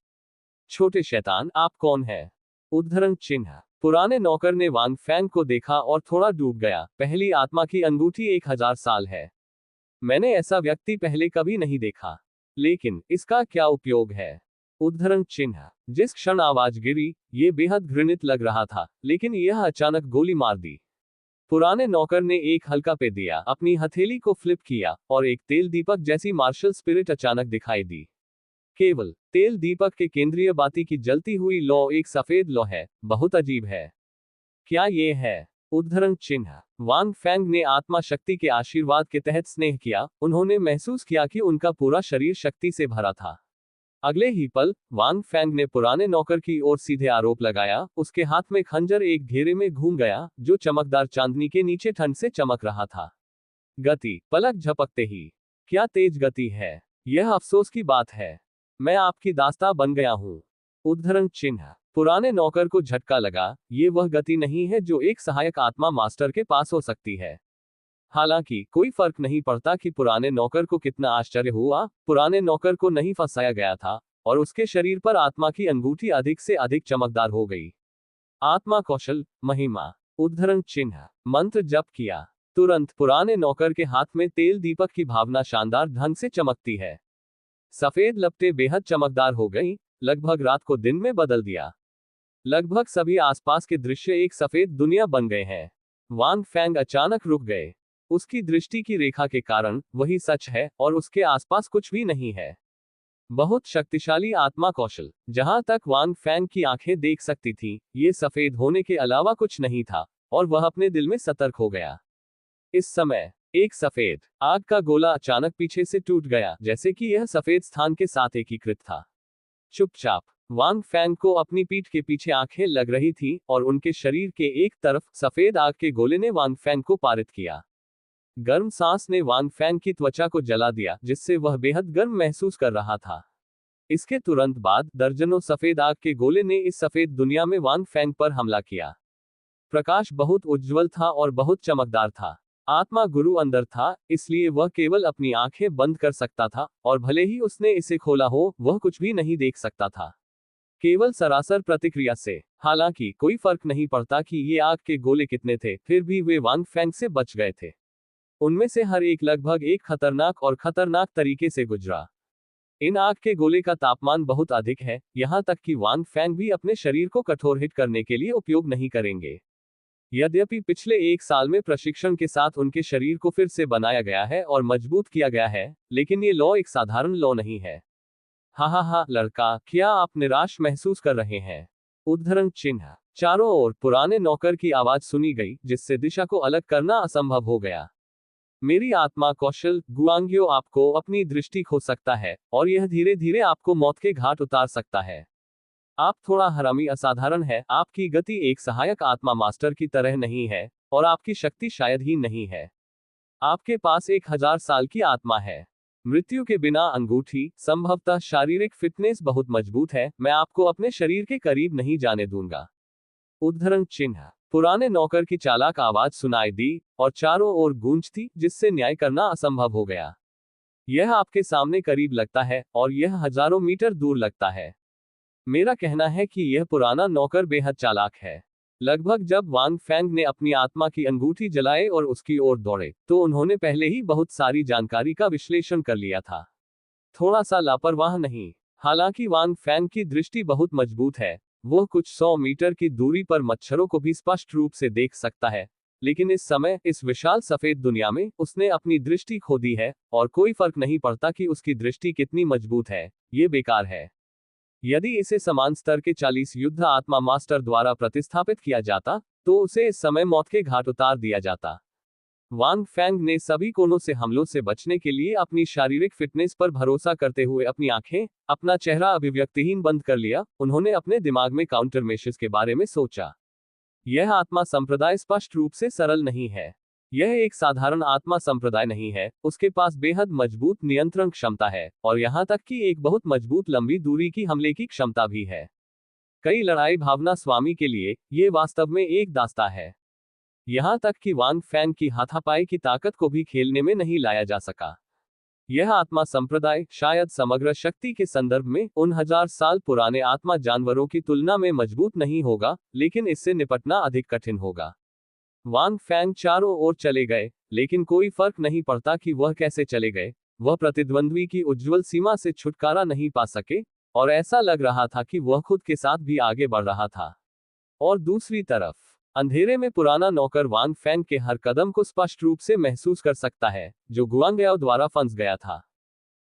Speaker 1: छोटे शैतान, आप कौन है? उद्धरण चिन्ह। पुराने नौकर ने वांग फैंग को देखा और थोड़ा डूब गया। पहली आत्मा की अंगूठी 1000 साल है। मैंने ऐसा व्यक्ति पहले कभी नहीं देखा। लेकिन इसका क्या उपयोग है? उद्धरण चिन्ह। जिस क्षण आवाज गिरी, ये बेहद घृणित लग रहा था, लेकिन यह अचानक गोली मार दी। पुराने नौकर ने एक हल्का पे दिया, अपनी हथेली को फ्लिप किया, और एक तेल दीपक जैसी मार्शल स्पिरिट अचानक दिखाई दी। केवल तेल दीपक के केंद्रीय बाती की जलती हुई लौ एक सफेद लौ है। बहुत अजीब है। क्या ये है? उद्धरण चिन्ह। वांग फेंग ने आत्मा शक्ति के आशीर्वाद के तहत स्नेह किया। उन्होंने महसूस किया कि उनका पूरा शरीर शक्ति से भरा था। अगले ही पल वांग फेंग ने पुराने नौकर की ओर सीधे आरोप लगाया। उसके हाथ में खंजर एक घेरे में घूम गया, जो चमकदार चांदनी के नीचे ठंड से चमक रहा था। गति, पलक झपकते ही। क्या तेज गति है! यह अफसोस की बात है। मैं आपकी दास्ता बन गया हूं। उद्धरण चिन्ह। पुराने नौकर को झटका लगा। ये वह गति नहीं है जो एक सहायक आत्मा मास्टर के पास हो सकती है। हालांकि कोई फर्क नहीं पड़ता कि पुराने नौकर को कितना आश्चर्य हुआ, पुराने नौकर को नहीं फंसाया गया था, और उसके शरीर पर आत्मा की अंगूठी अधिक से अधिक चमकदार हो गई। आत्मा कौशल, महिमा। उद्धरण चिन्ह। मंत्र जप किया। तुरंत पुराने नौकर के हाथ में तेल दीपक की भावना शानदार ढंग से चमकती है। सफेद लपटें बेहद चमकदार हो गईं, लगभग रात को दिन में बदल दिया। लगभग सभी आसपास के दृश्य एक सफेद दुनिया बन गए हैं। वांग फेंग अचानक रुक गए। उसकी दृष्टि की रेखा के कारण वही सच है और उसके आसपास कुछ भी नहीं है। बहुत शक्तिशाली आत्मा कौशल। जहां तक वांग फेंग की आंखें देख सकती थीं, ये सफेद होने के अलावा कुछ नहीं था, और वह अपने दिल में सतर्क हो गया। इस समय एक सफेद आग का गोला अचानक पीछे से टूट गया, जैसे कि यह सफेद स्थान के साथ एकीकृत था। चुपचाप वांग फेंग को अपनी पीठ के पीछे आंखें लग रही थीं, और उनके शरीर के एक तरफ सफेद आग के गोले ने वांग फेंग को पारित किया। गर्म सांस ने वांग फेंग की त्वचा को जला दिया, जिससे वह बेहद गर्म महसूस कर रहा था। इसके तुरंत बाद दर्जनों सफेद आग के गोले ने इस सफेद दुनिया में वांग फेंग पर हमला किया। प्रकाश बहुत उज्जवल था और बहुत चमकदार था। आत्मा गुरु अंदर था, इसलिए वह केवल अपनी आंखें बंद कर सकता था, और भले ही उसने इसे खोला हो, वह कुछ भी नहीं देख सकता था, केवल सरासर प्रतिक्रिया से। हालांकि कोई फर्क नहीं पड़ता कि ये आग के गोले कितने थे, फिर भी वे वांग फेंग से बच गए थे। उनमें से हर एक लगभग एक खतरनाक तरीके से गुजरा। इन आग के गोले का तापमान बहुत अधिक है, यहां तक कि वांग फेंग भी अपने शरीर को कठोर हिट करने के लिए उपयोग नहीं करेंगे। यद्यपि पिछले एक साल में प्रशिक्षण के साथ उनके शरीर को फिर से बनाया गया है और मजबूत किया गया है, लेकिन ये लौ एक साधारण लौ नहीं है। हा लड़का, क्या आप निराश महसूस कर रहे हैं? उद्धरण चिन्ह। चारों ओर पुराने नौकर की आवाज सुनी गई, जिससे दिशा को अलग करना असंभव हो गया। मेरी आत्मा कौशल गुआंग्यो आपको अपनी दृष्टि खो सकता है, और यह धीरे धीरे आपको मौत के घाट उतार सकता है। आप थोड़ा हरामी असाधारण है। आपकी गति एक सहायक आत्मा मास्टर की तरह नहीं है, और आपकी शक्ति शायद ही नहीं है। आपके पास 1000 साल की आत्मा है। मृत्यु के बिना अंगूठी, संभवतः शारीरिक फिटनेस बहुत मजबूत है। मैं आपको अपने शरीर के करीब नहीं जाने दूंगा। उद्धरण चिन्ह। पुराने नौकर की चालाक आवाज सुनाई दी, और चारों ओर गूंज थी, जिससे न्याय करना असंभव हो गया। यह आपके सामने करीब लगता है, और यह हजारों मीटर दूर लगता है। मेरा कहना है कि यह पुराना नौकर बेहद चालाक है। लगभग जब वांग फेंग ने अपनी आत्मा की अंगूठी जलाए और उसकी ओर दौड़े, तो उन्होंने पहले ही बहुत सारी जानकारी का विश्लेषण कर लिया था। थोड़ा सा लापरवाह नहीं। हालांकि वांग फेंग की दृष्टि बहुत मजबूत है, वह कुछ 100 मीटर की दूरी पर मच्छरों को भी स्पष्ट रूप से देख सकता है, लेकिन इस समय इस विशाल सफेद दुनिया में उसने अपनी दृष्टि खो दी है, और कोई फर्क नहीं पड़ता कि उसकी दृष्टि कितनी मजबूत है, ये बेकार है। यदि इसे समान स्तर के 40 युद्ध आत्मा मास्टर द्वारा प्रतिस्थापित किया जाता, तो उसे इस समय मौत के घाट उतार दिया जाता। वांग फेंग ने सभी कोनों से हमलों से बचने के लिए अपनी शारीरिक फिटनेस पर भरोसा करते हुए अपनी आंखें, अपना चेहरा अभिव्यक्तिहीन बंद कर लिया। उन्होंने अपने दिमाग में काउंटर मेशर्स के बारे में सोचा। यह आत्मा संप्रदाय स्पष्ट रूप से सरल नहीं है। यह एक साधारण आत्मा संप्रदाय नहीं है। उसके पास बेहद मजबूत नियंत्रण क्षमता है, और यहां तक कि एक बहुत मजबूत लंबी दूरी की हमले की क्षमता भी है। कई लड़ाई भावना स्वामी के लिए ये वास्तव में एक दास्ता है। यहां तक कि वांग फेंग की हाथापाई की ताकत को भी खेलने में नहीं लाया जा सका। यह आत्मा संप्रदाय शायद समग्र शक्ति के संदर्भ में उन 1000 साल पुराने आत्मा जानवरों की तुलना में मजबूत नहीं होगा, लेकिन इससे निपटना अधिक कठिन होगा। वांग फेंग चारों ओर चले गए, लेकिन कोई फर्क नहीं पड़ता कि वह कैसे चले गए। वह प्रतिद्वंद्वी की उज्जवल सीमा से छुटकारा नहीं पा सके, और ऐसा लग रहा था कि वह खुद के साथ भी आगे बढ़ रहा था। और दूसरी तरफ अंधेरे में पुराना नौकर वांग फेंग के हर कदम को स्पष्ट रूप से महसूस कर सकता है, जो गुआंग्याओ द्वारा फंस गया था।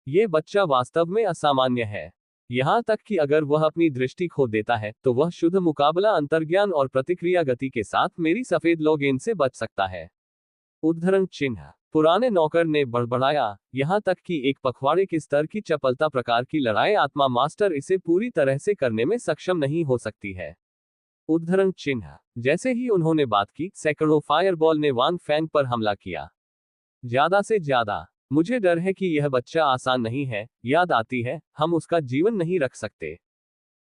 Speaker 1: ये बच्चा वास्तव में असामान्य है। यहाँ तक कि अगर वह अपनी दृष्टि खो देता है तो वह शुद्ध मुकाबला अंतर्ज्ञान और प्रतिक्रिया गति के साथ मेरी सफेद लॉगिन से बच सकता है। उद्धरण चिन्ह। पुराने नौकर ने बड़बड़ाया, यहाँ तक कि एक पखवाड़े के स्तर की चपलता प्रकार की लड़ाई आत्मा मास्टर इसे पूरी तरह से करने में सक्षम नहीं हो सकती है। उद्धरण चिन्ह। जैसे ही उन्होंने बात की, सैकड़ों फायरबॉल ने वांग फैंग पर हमला किया। ज्यादा से ज्यादा। मुझे डर है कि यह बच्चा आसान नहीं है, याद आती है, हम उसका जीवन नहीं रख सकते।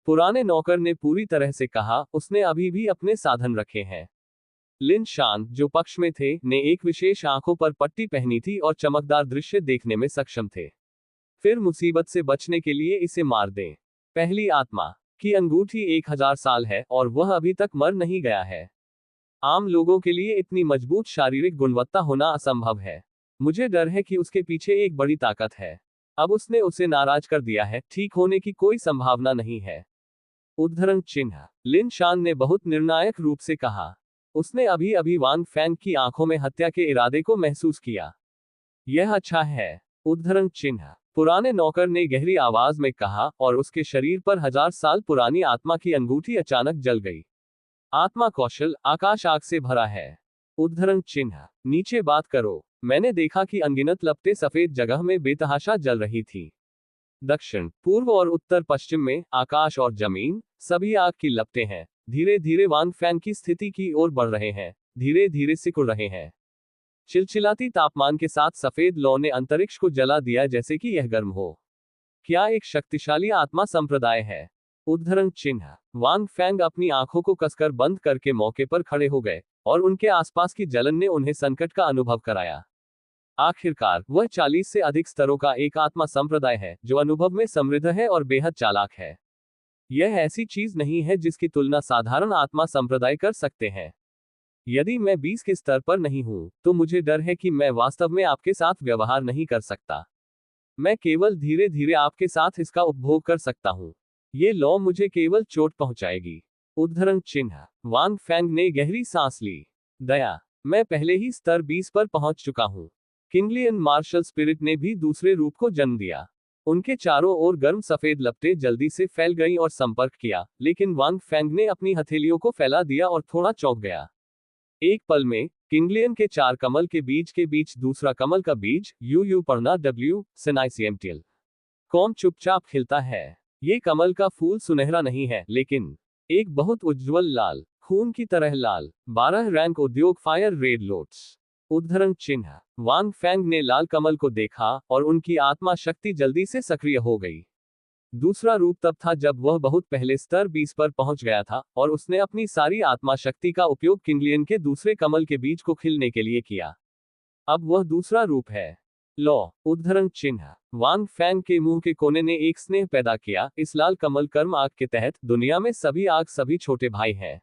Speaker 1: पुराने नौकर ने पूरी तरह से कहा, उसने अभी भी अपने साधन रखे हैं। लिन शान, जो पक्ष में थे, ने एक विशेष आंखों पर पट्टी पहनी थी और चमकदार दृश्य देखने में सक्षम थे। फिर मुसीबत से बचने के लिए इसे मार दें। पहली आत्मा की अंगूठी 1000 साल है और वह अभी तक मर नहीं गया है। आम लोगों के लिए इतनी मजबूत शारीरिक गुणवत्ता होना असंभव है। मुझे डर है कि उसके पीछे एक बड़ी ताकत है। अब उसने उसे नाराज कर दिया है, ठीक होने की कोई संभावना नहीं है। उद्धरण चिन्ह। लिन शान ने बहुत निर्णायक रूप से कहा। उसने अभी अभी वांग फैंग की आंखों में हत्या के इरादे को महसूस किया। यह अच्छा है। उद्धरण चिन्ह। पुराने नौकर ने गहरी आवाज में कहा, और उसके शरीर पर 1000 साल पुरानी आत्मा की अंगूठी अचानक जल गई। आत्मा कौशल, आकाश आग से भरा है। उद्धरण चिन्ह। नीचे बात करो। मैंने देखा कि अनगिनत लपटें सफेद जगह में बेतहाशा जल रही थी। दक्षिण, पूर्व और उत्तर पश्चिम में, आकाश और जमीन, सभी आग की लपटें हैं। धीरे धीरे वांग फैंग की स्थिति की ओर बढ़ रहे हैं, धीरे धीरे सिकुड़ रहे हैं। चिलचिलाती तापमान के साथ सफेद लौ ने अंतरिक्ष को जला दिया जैसे कि यह गर्म हो। क्या एक शक्तिशाली आत्मा संप्रदाय है। उद्धरण चिन्ह। वांग फैंग अपनी आंखों को कसकर बंद करके मौके पर खड़े हो गए, और उनके आसपास की जलन ने उन्हें संकट का अनुभव कराया। आखिरकार, वह 40 से अधिक स्तरों का एक आत्मा संप्रदाय है, जो अनुभव में समृद्ध है और बेहद चालाक है। यह ऐसी चीज नहीं है जिसकी तुलना साधारण आत्मा संप्रदाय कर सकते हैं। यदि मैं 20 के स्तर पर नहीं हूं, तो मुझे डर है कि मैं वास्तव में आपके साथ व्यवहार नहीं कर सकता। मैं केवल धीरे धीरे आपके साथ इसका उपभोग कर सकता हूं। ये लौ मुझे केवल चोट पहुंचाएगी। उद्धरण चिन्ह। वांग फैंग ने गहरी सांस ली। दया। मैं पहले ही स्तर 20 पर पहुंच चुका हूं। किंगलियन मार्शल स्पिरिट ने भी दूसरे रूप को जन्म दिया। उनके चारों ओर गर्म सफेद लपटें जल्दी से फैल गईं और संपर्क किया, लेकिन वांग फैंग ने अपनी हथेलियों को फैला दिया और थोड़ा चौंक गया। एक पल में, किंगलियन के 4 कमल के बीच दूसरा कमल का बीज, यू पढ़ना W सेनाइसियमटिल कॉम चुपचाप खिलता है। ये कमल का फूल सुनहरा नहीं है, लेकिन एक बहुत उज्ज्वल लाल, खून की तरह लाल, 12 रैंक उद्योग फायर रेड लोट्स। उद्धरण चिन्ह। वांग फैंग ने लाल कमल को देखा, और उनकी आत्मा शक्ति जल्दी से सक्रिय हो गई। दूसरा रूप तब था जब वह बहुत पहले स्तर 20 पर पहुंच गया था, और उसने अपनी सारी आत्मा शक्ति का उपयोग किंगलियन के दूसरे कमल के बीज को खिलने के लिए किया। अब वह दूसरा रूप है। लॉ। उद्धरण चिन्ह। वांग फैंग के मुंह के कोने ने एक स्नेह पैदा किया, इस लाल कमल कर्म आग के तहत, दुनिया में सभी आग सभी छोटे भाई हैं।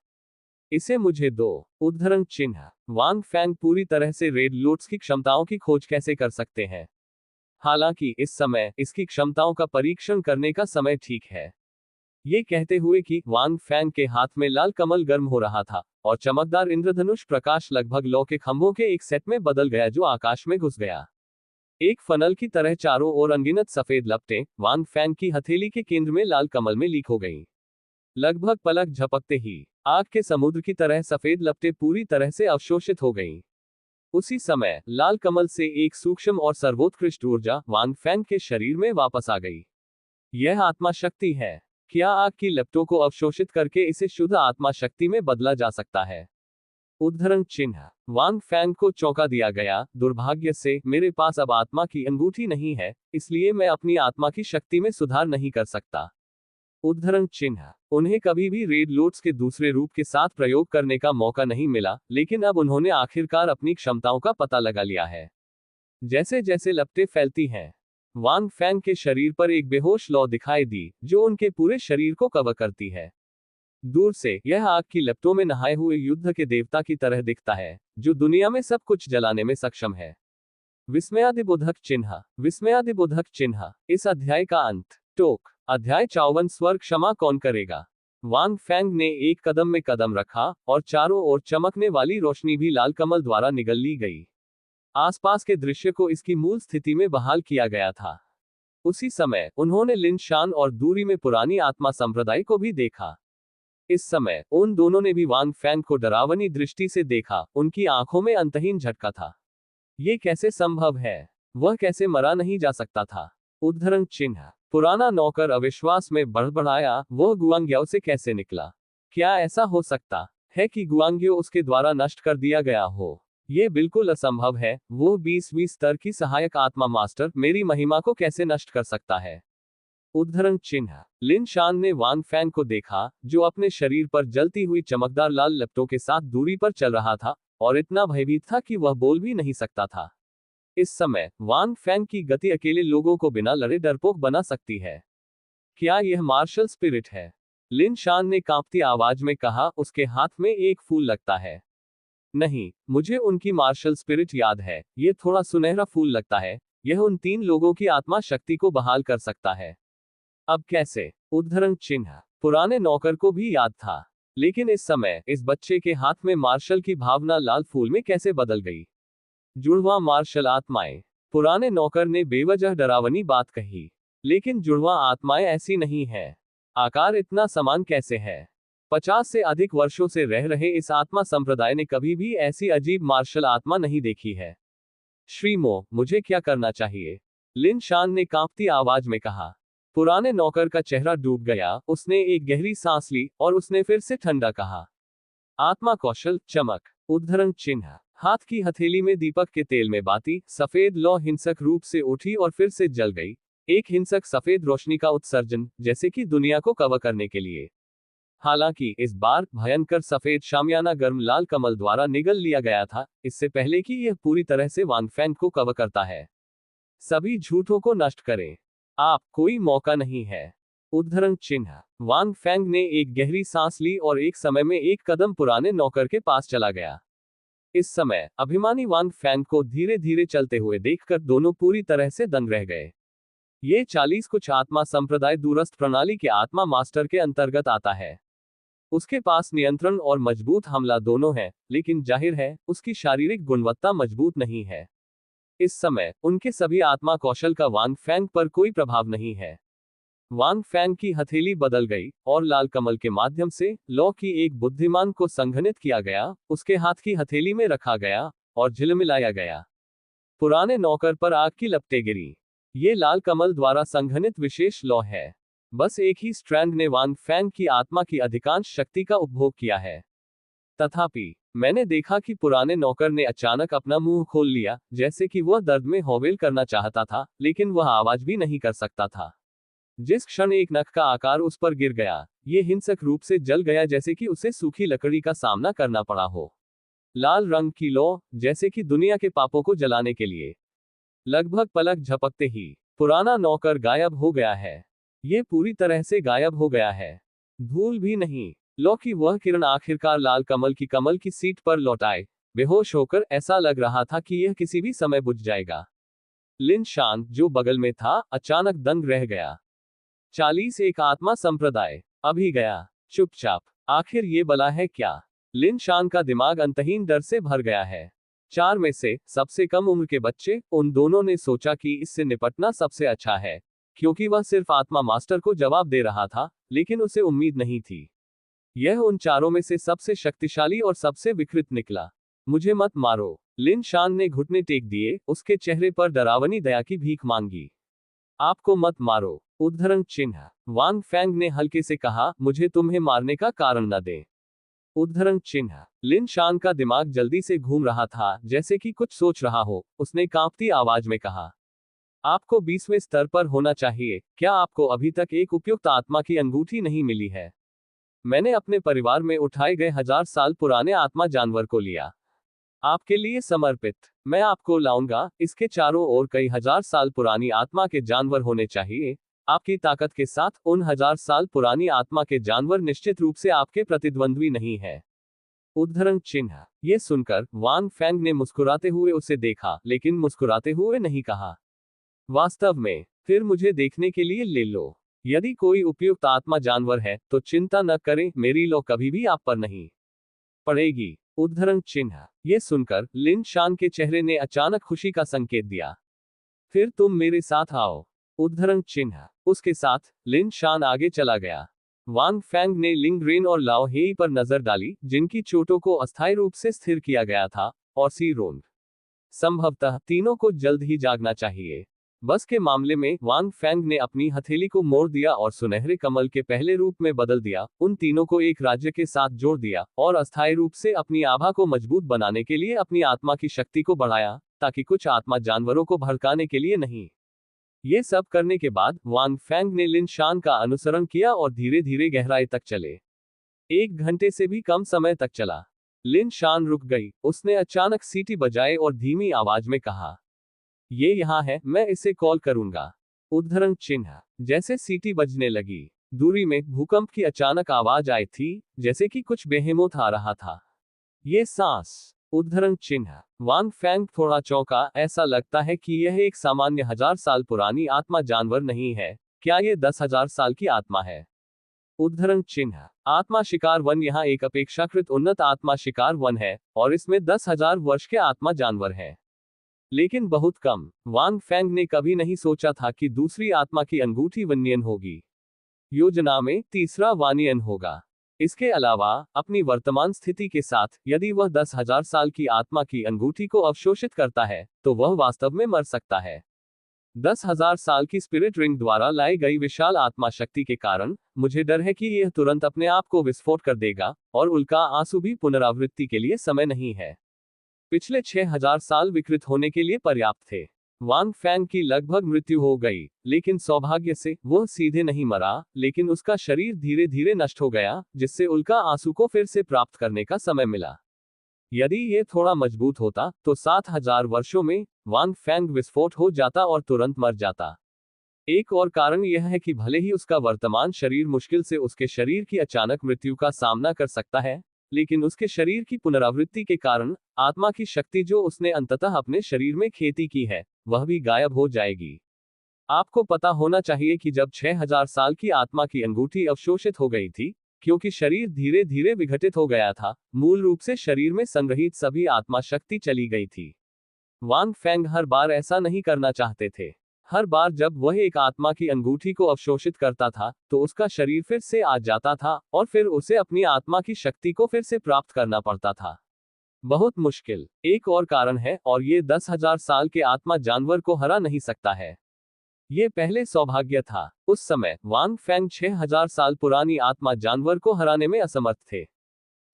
Speaker 1: इसे मुझे दो। उद्धरण चिन्ह। वांग फैंग पूरी तरह से रेड लोट्स की क्षमताओं की खोज कैसे कर सकते हैं। हालांकि इस समय इसकी क्षमताओं का परीक्षण करने का समय ठीक है। ये कहते हुए कि वांग फैंग के हाथ में लाल कमल गर्म हो रहा था, और चमकदार इंद्रधनुष प्रकाश लगभग लौ के खंभों के एक सेट में बदल गया जो आकाश में घुस गया। एक फनल की तरह चारों ओर अनगिनत सफेद लपटें वांग फैंग की हथेली के केंद्र में लाल कमल में लीक हो गईं। लगभग पलक झपकते ही, आग के समुद्र की तरह सफेद लपटें पूरी तरह से अवशोषित हो गईं। उसी समय, लाल कमल से एक सूक्ष्म और सर्वोत्कृष्ट ऊर्जा वांग फैंग के शरीर में वापस आ गई। यह आत्मा शक्ति है। क्या आग की लपटों को अवशोषित करके इसे शुद्ध आत्मा शक्ति में बदला जा सकता है। उद्धरण चिन्ह। वांग फैंग को चौंका दिया गया, दुर्भाग्य से मेरे पास अब आत्मा की अंगूठी नहीं है, इसलिए मैं अपनी आत्मा की शक्ति में सुधार नहीं कर सकता। उद्धरण चिन्ह। उन्हें कभी भी रेड लोट्स के दूसरे रूप के साथ प्रयोग करने का मौका नहीं मिला, लेकिन अब उन्होंने आखिरकार अपनी क्षमताओं का पता लगा लिया है। जैसे जैसे लपटें फैलती हैं, वांग फैंग के शरीर पर एक बेहोश लौ दिखाई दी, जो उनके पूरे शरीर को कवर करती है। दूर से, यह आग की लपटों में नहाए हुए युद्ध के देवता की तरह दिखता है, जो दुनिया में सब कुछ जलाने में सक्षम है। विस्मयादिबोधक चिन्ह। विस्मयादिबोधक चिन्ह। इस अध्याय का अंत। टोक। अध्याय 54 स्वर्ग क्षमा कौन करेगा। वांग फैंग ने एक कदम में कदम रखा, और चारों ओर चमकने वाली रोशनी भी लाल कमल द्वारा निगल ली गई। आसपास के दृश्य को इसकी मूल स्थिति में बहाल किया गया था। उसी समय उन्होंने लिन शान और दूरी में पुरानी आत्मा संप्रदाय को भी देखा। इस समय उन दोनों ने भी वांग फैंग को डरावनी दृष्टि से देखा, उनकी आंखों में अंतहीन झटका था। ये कैसे संभव है? वह कैसे मरा नहीं जा सकता था? उद्धरण चिन्ह। पुराना नौकर अविश्वास में बड़बड़ाया, वह गुआंग्याओ से कैसे निकला? क्या ऐसा हो सकता है कि गुआंग्यो उसके द्वारा नष्ट कर दिया गया हो? ये बिल्कुल असंभव है। वो 20वीं स्तर की सहायक आत्मा मास्टर मेरी महिमा को कैसे नष्ट कर सकता है? उद्धरण चिन्ह। लिन शान ने वांग फैंग को देखा, जो अपने शरीर पर जलती हुई चमकदार लाल लपटों के साथ दूरी पर चल रहा था और इतना भयभीत था कि वह बोल भी नहीं सकता था। इस समय वांग फैंग की गति अकेले लोगों को बिना लड़े डरपोक बना सकती है। क्या यह मार्शल स्पिरिट है? लिन शान ने कांपती आवाज में कहा, उसके हाथ में एक फूल लगता है। नहीं, मुझे उनकी मार्शल स्पिरिट याद है, ये थोड़ा सुनहरा फूल लगता है। यह उन 3 लोगों की आत्मा शक्ति को बहाल कर सकता है। अब कैसे? उद्धरण चिन्ह। पुराने नौकर को भी याद था, लेकिन इस समय इस बच्चे के हाथ में मार्शल की भावना लाल फूल में कैसे बदल गई? जुड़वा मार्शल आत्माएं। पुराने नौकर ने बेवजह डरावनी बात कही, लेकिन जुड़वा आत्माएं ऐसी नहीं है। आकार इतना समान कैसे है? 50 से अधिक वर्षों से रह रहे इस आत्मा संप्रदाय ने कभी भी ऐसी अजीब मार्शल आत्मा नहीं देखी है। श्रीमो, मुझे क्या करना चाहिए? लिन शान ने कांपती आवाज में कहा। पुराने नौकर का चेहरा डूब गया, उसने एक गहरी सांस ली और उसने फिर से ठंडा कहा, आत्मा कौशल चमक। उद्धरण चिन्ह। हाथ की हथेली में दीपक के तेल में बाती सफेद लौ हिंसक रूप से उठी और फिर से जल गई। एक हिंसक सफेद रोशनी का उत्सर्जन, जैसे कि दुनिया को कवर करने के लिए। हालांकि इस बार भयंकर सफेद शामियाना गर्म लाल कमल द्वारा निगल लिया गया था, इससे पहले कि यह पूरी तरह से वांग फैंग को कवर करता है। सभी झूठों को नष्ट करें। आप कोई मौका नहीं है। उद्धरण चिन्ह। वांग फैंग ने एक गहरी सांस ली और एक समय में एक कदम पुराने नौकर के पास चला गया। इस समय अभिमानी वांग फैंग को धीरे धीरे चलते हुए देखकर दोनों पूरी तरह से दंग रह गए। ये 40 कुछ आत्मा संप्रदाय दूरस्थ प्रणाली के आत्मा मास्टर के अंतर्गत आता है। उसके पास नियंत्रण और मजबूत हमला दोनों है, लेकिन जाहिर है उसकी शारीरिक गुणवत्ता मजबूत नहीं है। इस समय उनके सभी आत्मा कौशल का वांग फैंग पर कोई प्रभाव नहीं है। वांग फैंग की हथेली बदल गई और लाल कमल के माध्यम से लौ की एक बुद्धिमान को संघनित किया गया, उसके हाथ की हथेली में रखा गया और झिलमिलाया गया। पुराने नौकर पर आग की लपटें गिरी। ये लाल कमल द्वारा संघनित विशेष लौ है। बस एक ही स्ट्रैंड ने वांग फैंग की आत्मा की अधिकांश शक्ति का उपभोग किया है। तथापि मैंने देखा कि पुराने नौकर ने अचानक अपना मुंह खोल लिया, जैसे कि वह दर्द में हौवेल करना चाहता था, लेकिन वह आवाज भी नहीं कर सकता था। जिस क्षण एक नख का आकार उस पर गिर गया, ये हिंसक रूप से जल गया, जैसे कि उसे सूखी लकड़ी का सामना करना पड़ा हो। लाल रंग की लौ, जैसे कि दुनिया के पापों को जलाने के लिए। लगभग पलक झपकते ही पुराना नौकर गायब हो गया है। ये पूरी तरह से गायब हो गया है। धूल भी नहीं। लौ की वह किरण आखिरकार लाल कमल की सीट पर लौट आए। बेहोश होकर ऐसा लग रहा था कि यह किसी भी समय बुझ जाएगा। लिन शान, जो बगल में था, अचानक दंग रह गया। 40 एक आत्मा संप्रदाय अभी गया। चुपचाप। आखिर ये बला है क्या? लिन शान का दिमाग अंतहीन डर से भर गया है। 4 में से सबसे कम उम्र के बच्चे, उन दोनों ने सोचा कि इससे निपटना सबसे अच्छा है, क्योंकि वह सिर्फ आत्मा मास्टर को जवाब दे रहा था, लेकिन उसे उम्मीद नहीं थी। यह उन चारों में से सबसे शक्तिशाली और सबसे विकृत निकला। मुझे मत मारो। लिन शान ने घुटने टेक दिए, उसके चेहरे पर डरावनी दया की भीख मांगी। आपको मत मारो। उद्धरण चिन्ह। वांग फैंग ने हल्के से कहा, मुझे तुम्हें मारने का कारण न दे। उद्धरण चिन्ह। लिन शान का दिमाग जल्दी से घूम रहा था, जैसे कि कुछ सोच रहा हो। उसने कांपती आवाज में कहा, आपको 20वें स्तर पर होना चाहिए। क्या आपको अभी तक एक उपयुक्त आत्मा की अंगूठी नहीं मिली है? मैंने अपने परिवार में उठाए गए 1000 साल पुराने आत्मा जानवर को लिया, आपके लिए समर्पित। मैं आपको लाऊंगा। इसके चारों ओर कई 1000 साल पुरानी आत्मा के जानवर होने चाहिए। आपकी ताकत के साथ उन 1000 साल पुरानी आत्मा के जानवर निश्चित रूप से आपके प्रतिद्वंद्वी नहीं है। उद्धरण चिन्ह। यह सुनकर वांग फैंग ने मुस्कुराते हुए उसे देखा, लेकिन मुस्कुराते हुए नहीं कहा, वास्तव में, फिर मुझे देखने के लिए ले लो। यदि कोई उपयुक्त आत्मा जानवर है तो चिंता न करें, मेरी लौ कभी भी आप पर नहीं पड़ेगी। उद्धरण चिन्ह। यह सुनकर लिन शान के चेहरे ने अचानक खुशी का संकेत दिया। फिर तुम मेरे साथ आओ। उद्धरण चिन्ह। उसके साथ लिन शान आगे चला गया। वांग फेंग ने लिंग रेन और लाओ हेई पर नजर डाली, जिनकी चोटों को अस्थायी रूप से स्थिर किया गया था, और सी रोंग। संभवतः तीनों को जल्द ही जागना चाहिए। बस के मामले में वांग फेंग ने अपनी हथेली को मोड़ दिया और सुनहरे कमल के पहले रूप में बदल दिया, उन तीनों को एक राज्य के साथ जोड़ दिया, और अस्थायी रूप से अपनी आभा को मजबूत बनाने के लिए अपनी आत्मा की शक्ति को बढ़ाया, ताकि कुछ आत्मा जानवरों को भड़काने के लिए नहीं। ये सब करने के बाद वांग फेंग ने लिन शान का अनुसरण किया और धीरे धीरे गहराई तक चले। 1 घंटे से भी कम समय तक चला। लिन शान रुक गई। उसने अचानक सीटी बजाए और धीमी आवाज में कहा, ये यहाँ है, मैं इसे कॉल करूंगा। उद्धरण चिन्ह। जैसे सीटी बजने लगी, दूरी में भूकंप की अचानक आवाज आई थी, जैसे कि कुछ बेहेमोत आ रहा था। ये सांस। उद्धरण चिन्ह। वांग फेंग थोड़ा चौंका, ऐसा लगता है कि यह एक सामान्य 1000 साल पुरानी आत्मा जानवर नहीं है, क्या ये 10,000 साल की आत्मा है? उद्धरण चिन्ह। आत्मा शिकार वन यहाँ एक अपेक्षाकृत उन्नत आत्मा शिकार वन है, और इसमें 10,000 वर्ष के आत्मा जानवर हैं। लेकिन बहुत कम। वांग फेंग ने कभी नहीं सोचा था कि दूसरी आत्मा की अंगूठी वन्यन होगी। योजना में तीसरा वानियन होगा। इसके अलावा अपनी वर्तमान स्थिति के साथ, यदि वह 10,000 साल की आत्मा की अंगूठी को अवशोषित करता है, तो वह वास्तव में मर सकता है। 10,000 साल की स्पिरिट रिंग द्वारा लाई गई विशाल आत्मा शक्ति के कारण मुझे डर है कि यह तुरंत अपने आप को विस्फोट कर देगा, और उल्का आंसू भी पुनरावृत्ति के लिए समय नहीं है। पिछले 6,000 साल विकृत होने के लिए पर्याप्त थे। वांग फेंग की लगभग मृत्यु हो गई, लेकिन सौभाग्य से वह सीधे नहीं मरा, लेकिन उसका शरीर धीरे धीरे नष्ट हो गया, जिससे उल्का आंसू को फिर से प्राप्त करने का समय मिला। यदि यह थोड़ा मजबूत होता, तो 7,000 वर्षों में वांग फेंग विस्फोट हो जाता और तुरंत मर जाता। एक और कारण यह है कि भले ही उसका वर्तमान शरीर मुश्किल से उसके शरीर की अचानक मृत्यु का सामना कर सकता है, लेकिन उसके शरीर की पुनरावृत्ति के कारण आत्मा की शक्ति जो उसने अंततः अपने शरीर में खेती की है, वह भी गायब हो जाएगी। आपको पता होना चाहिए कि जब 6,000 साल की आत्मा की अंगूठी अवशोषित हो गई थी, क्योंकि शरीर धीरे धीरे विघटित हो गया था, मूल रूप से शरीर में संग्रहित सभी आत्मा शक्ति चली गई थी। वांग फेंग हर बार ऐसा नहीं करना चाहते थे। हर बार जब वह एक आत्मा की अंगूठी को अवशोषित करता था, तो उसका शरीर फिर से आ जाता था, और फिर उसे अपनी आत्मा की शक्ति को फिर से प्राप्त करना पड़ता था। बहुत मुश्किल। एक और कारण है, और ये 10,000 साल के आत्मा जानवर को हरा नहीं सकता है। ये पहले सौभाग्य था। उस समय वांग फेंग 6,000 साल पुरानी आत्मा जानवर को हराने में असमर्थ थे।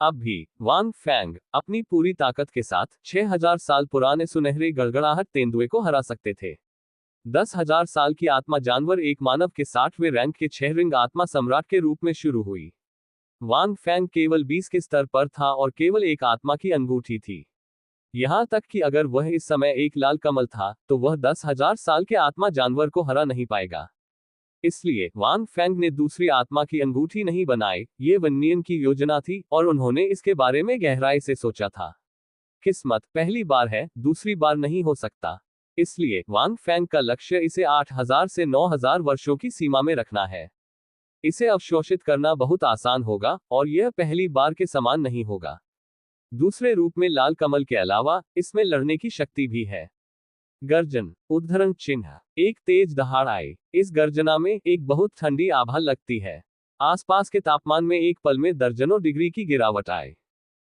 Speaker 1: अब भी वांग फेंग अपनी पूरी ताकत के साथ 6,000 साल पुराने सुनहरे गड़गड़ाहट तेंदुए को हरा सकते थे। 10,000 साल की आत्मा जानवर एक मानव के 60वें रैंक के 6 रिंग आत्मा सम्राट के रूप में शुरू हुई। वांग फेंग केवल 20 के स्तर पर था और केवल एक आत्मा की अंगूठी थी। यहां तक कि अगर वह इस समय एक लाल कमल था, तो वह 10,000 साल के आत्मा जानवर को हरा नहीं पाएगा। इसलिए वांग फेंग ने दूसरी आत्मा की अंगूठी नहीं बनाई। ये वन्यन की योजना थी, और उन्होंने इसके बारे में गहराई से सोचा था। किस्मत पहली बार है, दूसरी बार नहीं हो सकता। इसलिए वांग फेंग का लक्ष्य इसे 8,000 से 9,000 वर्षों की सीमा में रखना है। इसे अवशोषित करना बहुत आसान होगा, और यह पहली बार के समान नहीं होगा। दूसरे रूप में लाल कमल के अलावा इसमें लड़ने की शक्ति भी है। गर्जन। उद्धरण चिन्ह। एक तेज दहाड़ आई। इस गर्जना में एक बहुत ठंडी आभा लगती है। आसपास के तापमान में एक पल में दर्जनों डिग्री की गिरावट आए।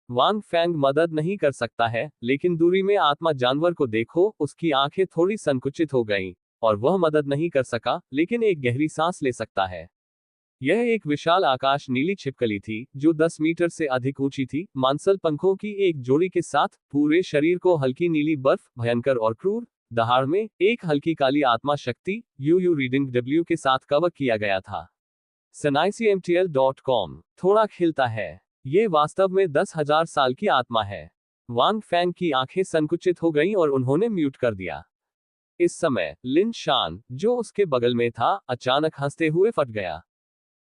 Speaker 1: वांग फेंग मदद नहीं कर सकता है, लेकिन दूरी में आत्मा जानवर को देखो, उसकी आंखें थोड़ी संकुचित हो गईं, और वह मदद नहीं कर सका, लेकिन एक गहरी सांस ले सकता है। यह एक विशाल आकाश नीली छिपकली थी, जो 10 मीटर से अधिक ऊंची थी, मांसल पंखों की एक जोड़ी के साथ। पूरे शरीर को हल्की नीली बर्फ, भयंकर और क्रूर दहाड़ में एक हल्की काली आत्मा शक्ति UU रीडिंग W के साथ कवर किया गया था। SNICMTL.com थोड़ा खिलता है। ये वास्तव में 10,000 साल की आत्मा है। वांग फेंग की आंखें संकुचित हो गईं और उन्होंने म्यूट कर दिया। इस समय लिन शान, जो उसके बगल में था, अचानक हंसते हुए फट गया।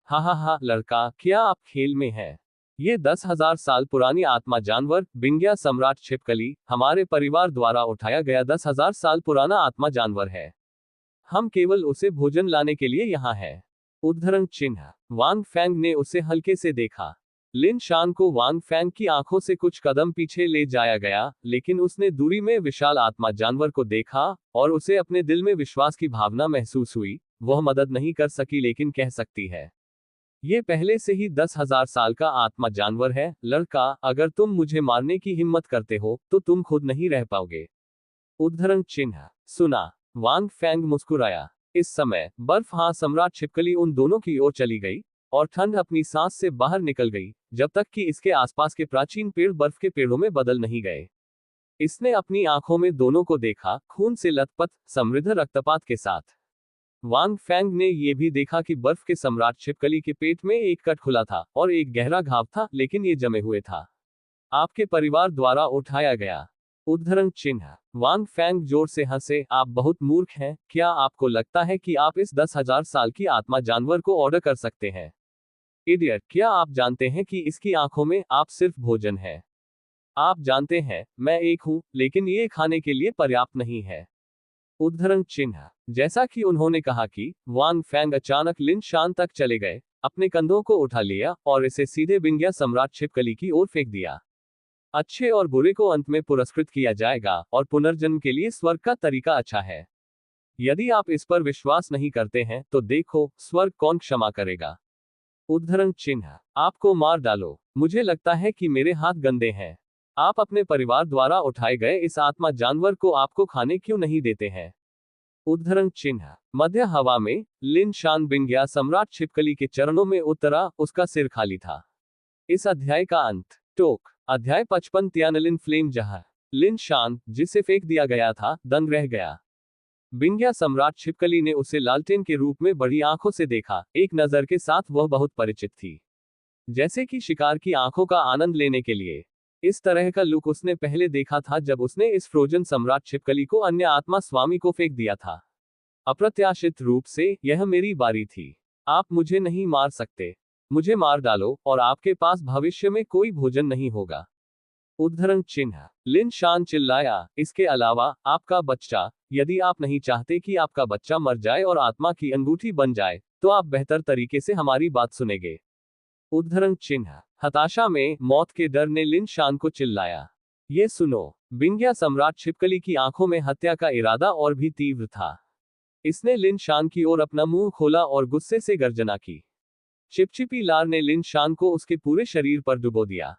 Speaker 1: हा हा हा लड़का, क्या आप खेल में हैं? ये 10,000 साल पुरानी आत्मा जानवर, बिंगिया सम्राट छिपकली, हमारे परिवार द्वारा उठाया गया 10,000 साल पुराना आत्मा जानवर है। हम केवल उसे भोजन लाने के लिए यहाँ हैं। उद्धरण चिन्ह। वांग फेंग ने उसे हल्के से देखा। लिन शान को वांग फैंग की आंखों से कुछ कदम पीछे ले जाया गया, लेकिन उसने दूरी में विशाल आत्मा जानवर को देखा और उसे अपने दिल में विश्वास की भावना महसूस हुई। वह मदद नहीं कर सकी लेकिन कह सकती है, ये पहले से ही 10,000 साल का आत्मा जानवर है। लड़का, अगर तुम मुझे मारने की हिम्मत करते हो तो तुम खुद नहीं रह पाओगे। उद्धरण चिन्ह। सुना। वांग फैंग मुस्कुराया। इस समय बर्फ हाँ सम्राट छिपकली उन दोनों की ओर चली गई और ठंड अपनी सांस से बाहर निकल गई, जब तक कि इसके आसपास के प्राचीन पेड़ बर्फ के पेड़ों में बदल नहीं गए। इसने अपनी आंखों में दोनों को देखा, खून से लथपथ, समृद्ध रक्तपात के साथ। वांग फैंग ने यह भी देखा कि बर्फ के सम्राट छिपकली के पेट में एक कट खुला था और एक गहरा घाव था, लेकिन ये जमे हुए था। आपके परिवार द्वारा उठाया गया। उद्धरण चिन्ह। वांग फैंग जोर से हंसे, आप बहुत मूर्ख हैं। क्या आपको लगता है कि आप इस 10,000 साल की आत्मा जानवर को ऑर्डर कर सकते हैं? इडियट, क्या आप जानते हैं कि इसकी आंखों में आप सिर्फ भोजन है? आप जानते हैं, मैं एक हूं, लेकिन ये खाने के लिए पर्याप्त नहीं है। उद्धरण चिन्ह। जैसा कि उन्होंने कहा कि वांग फैंग अचानक लिन शान तक चले गए, अपने कंधों को उठा लिया और इसे सीधे बिंगिया सम्राट छिपकली की ओर फेंक दिया। अच्छे और बुरे को अंत में पुरस्कृत किया जाएगा और पुनर्जन्म के लिए स्वर्ग का तरीका अच्छा है। यदि आप इस पर विश्वास नहीं करते हैं तो देखो, स्वर्ग कौन क्षमा करेगा। उद्धरण चिन्ह। आपको मार डालो। मुझे लगता है कि मेरे हाथ गंदे हैं। आप अपने परिवार द्वारा उठाए गए इस आत्मा जानवर को आपको खाने क्यों नहीं देते हैं? उद्धरण चिन्ह। मध्य हवा में लिन शान बिंगिया सम्राट छिपकली के चरणों में उतरा, उसका सिर खाली था। इस अध्याय का अंत। टोक। अध्याय 55 तियानलिन फ्लेम जहां लिन शान, जिसे फेंक दिया गया था, दंग रह गया। बिंगिया सम्राट छिपकली ने उसे लालटेन के रूप में बड़ी आंखों से देखा। एक नजर के साथ वह बहुत परिचित थी, जैसे कि शिकार की आंखों का आनंद लेने के लिए। इस तरह का लुक उसने पहले देखा था जब उसने इस फ्रोजन सम्राट छिपकली को अन्य आत्मा स्वामी को फेंक दिया था। अप्रत्याशित रूप से, यह मेरी बारी थी। आप मुझे नहीं मार सकते। मुझे मार डालो और आपके पास भविष्य में कोई भोजन नहीं होगा। उद्धरण चिन्ह। लिन शान चिल्लाया, इसके अलावा आपका बच्चा, यदि आप नहीं चाहते कि आपका बच्चा मर जाए और आत्मा की अंगूठी बन जाए, तो आप बेहतर तरीके से हमारी बात सुनेंगे। उद्धरण चिन्ह। हताशा में मौत के डर ने लिन शान को चिल्लाया, ये सुनो। बिंगिया सम्राट छिपकली की आंखों में हत्या का इरादा और भी तीव्र था। इसने लिन शान की ओर अपना मुंह खोला और गुस्से से गर्जना की। चिपचिपी लार ने लिन शान को उसके पूरे शरीर पर डुबो दिया,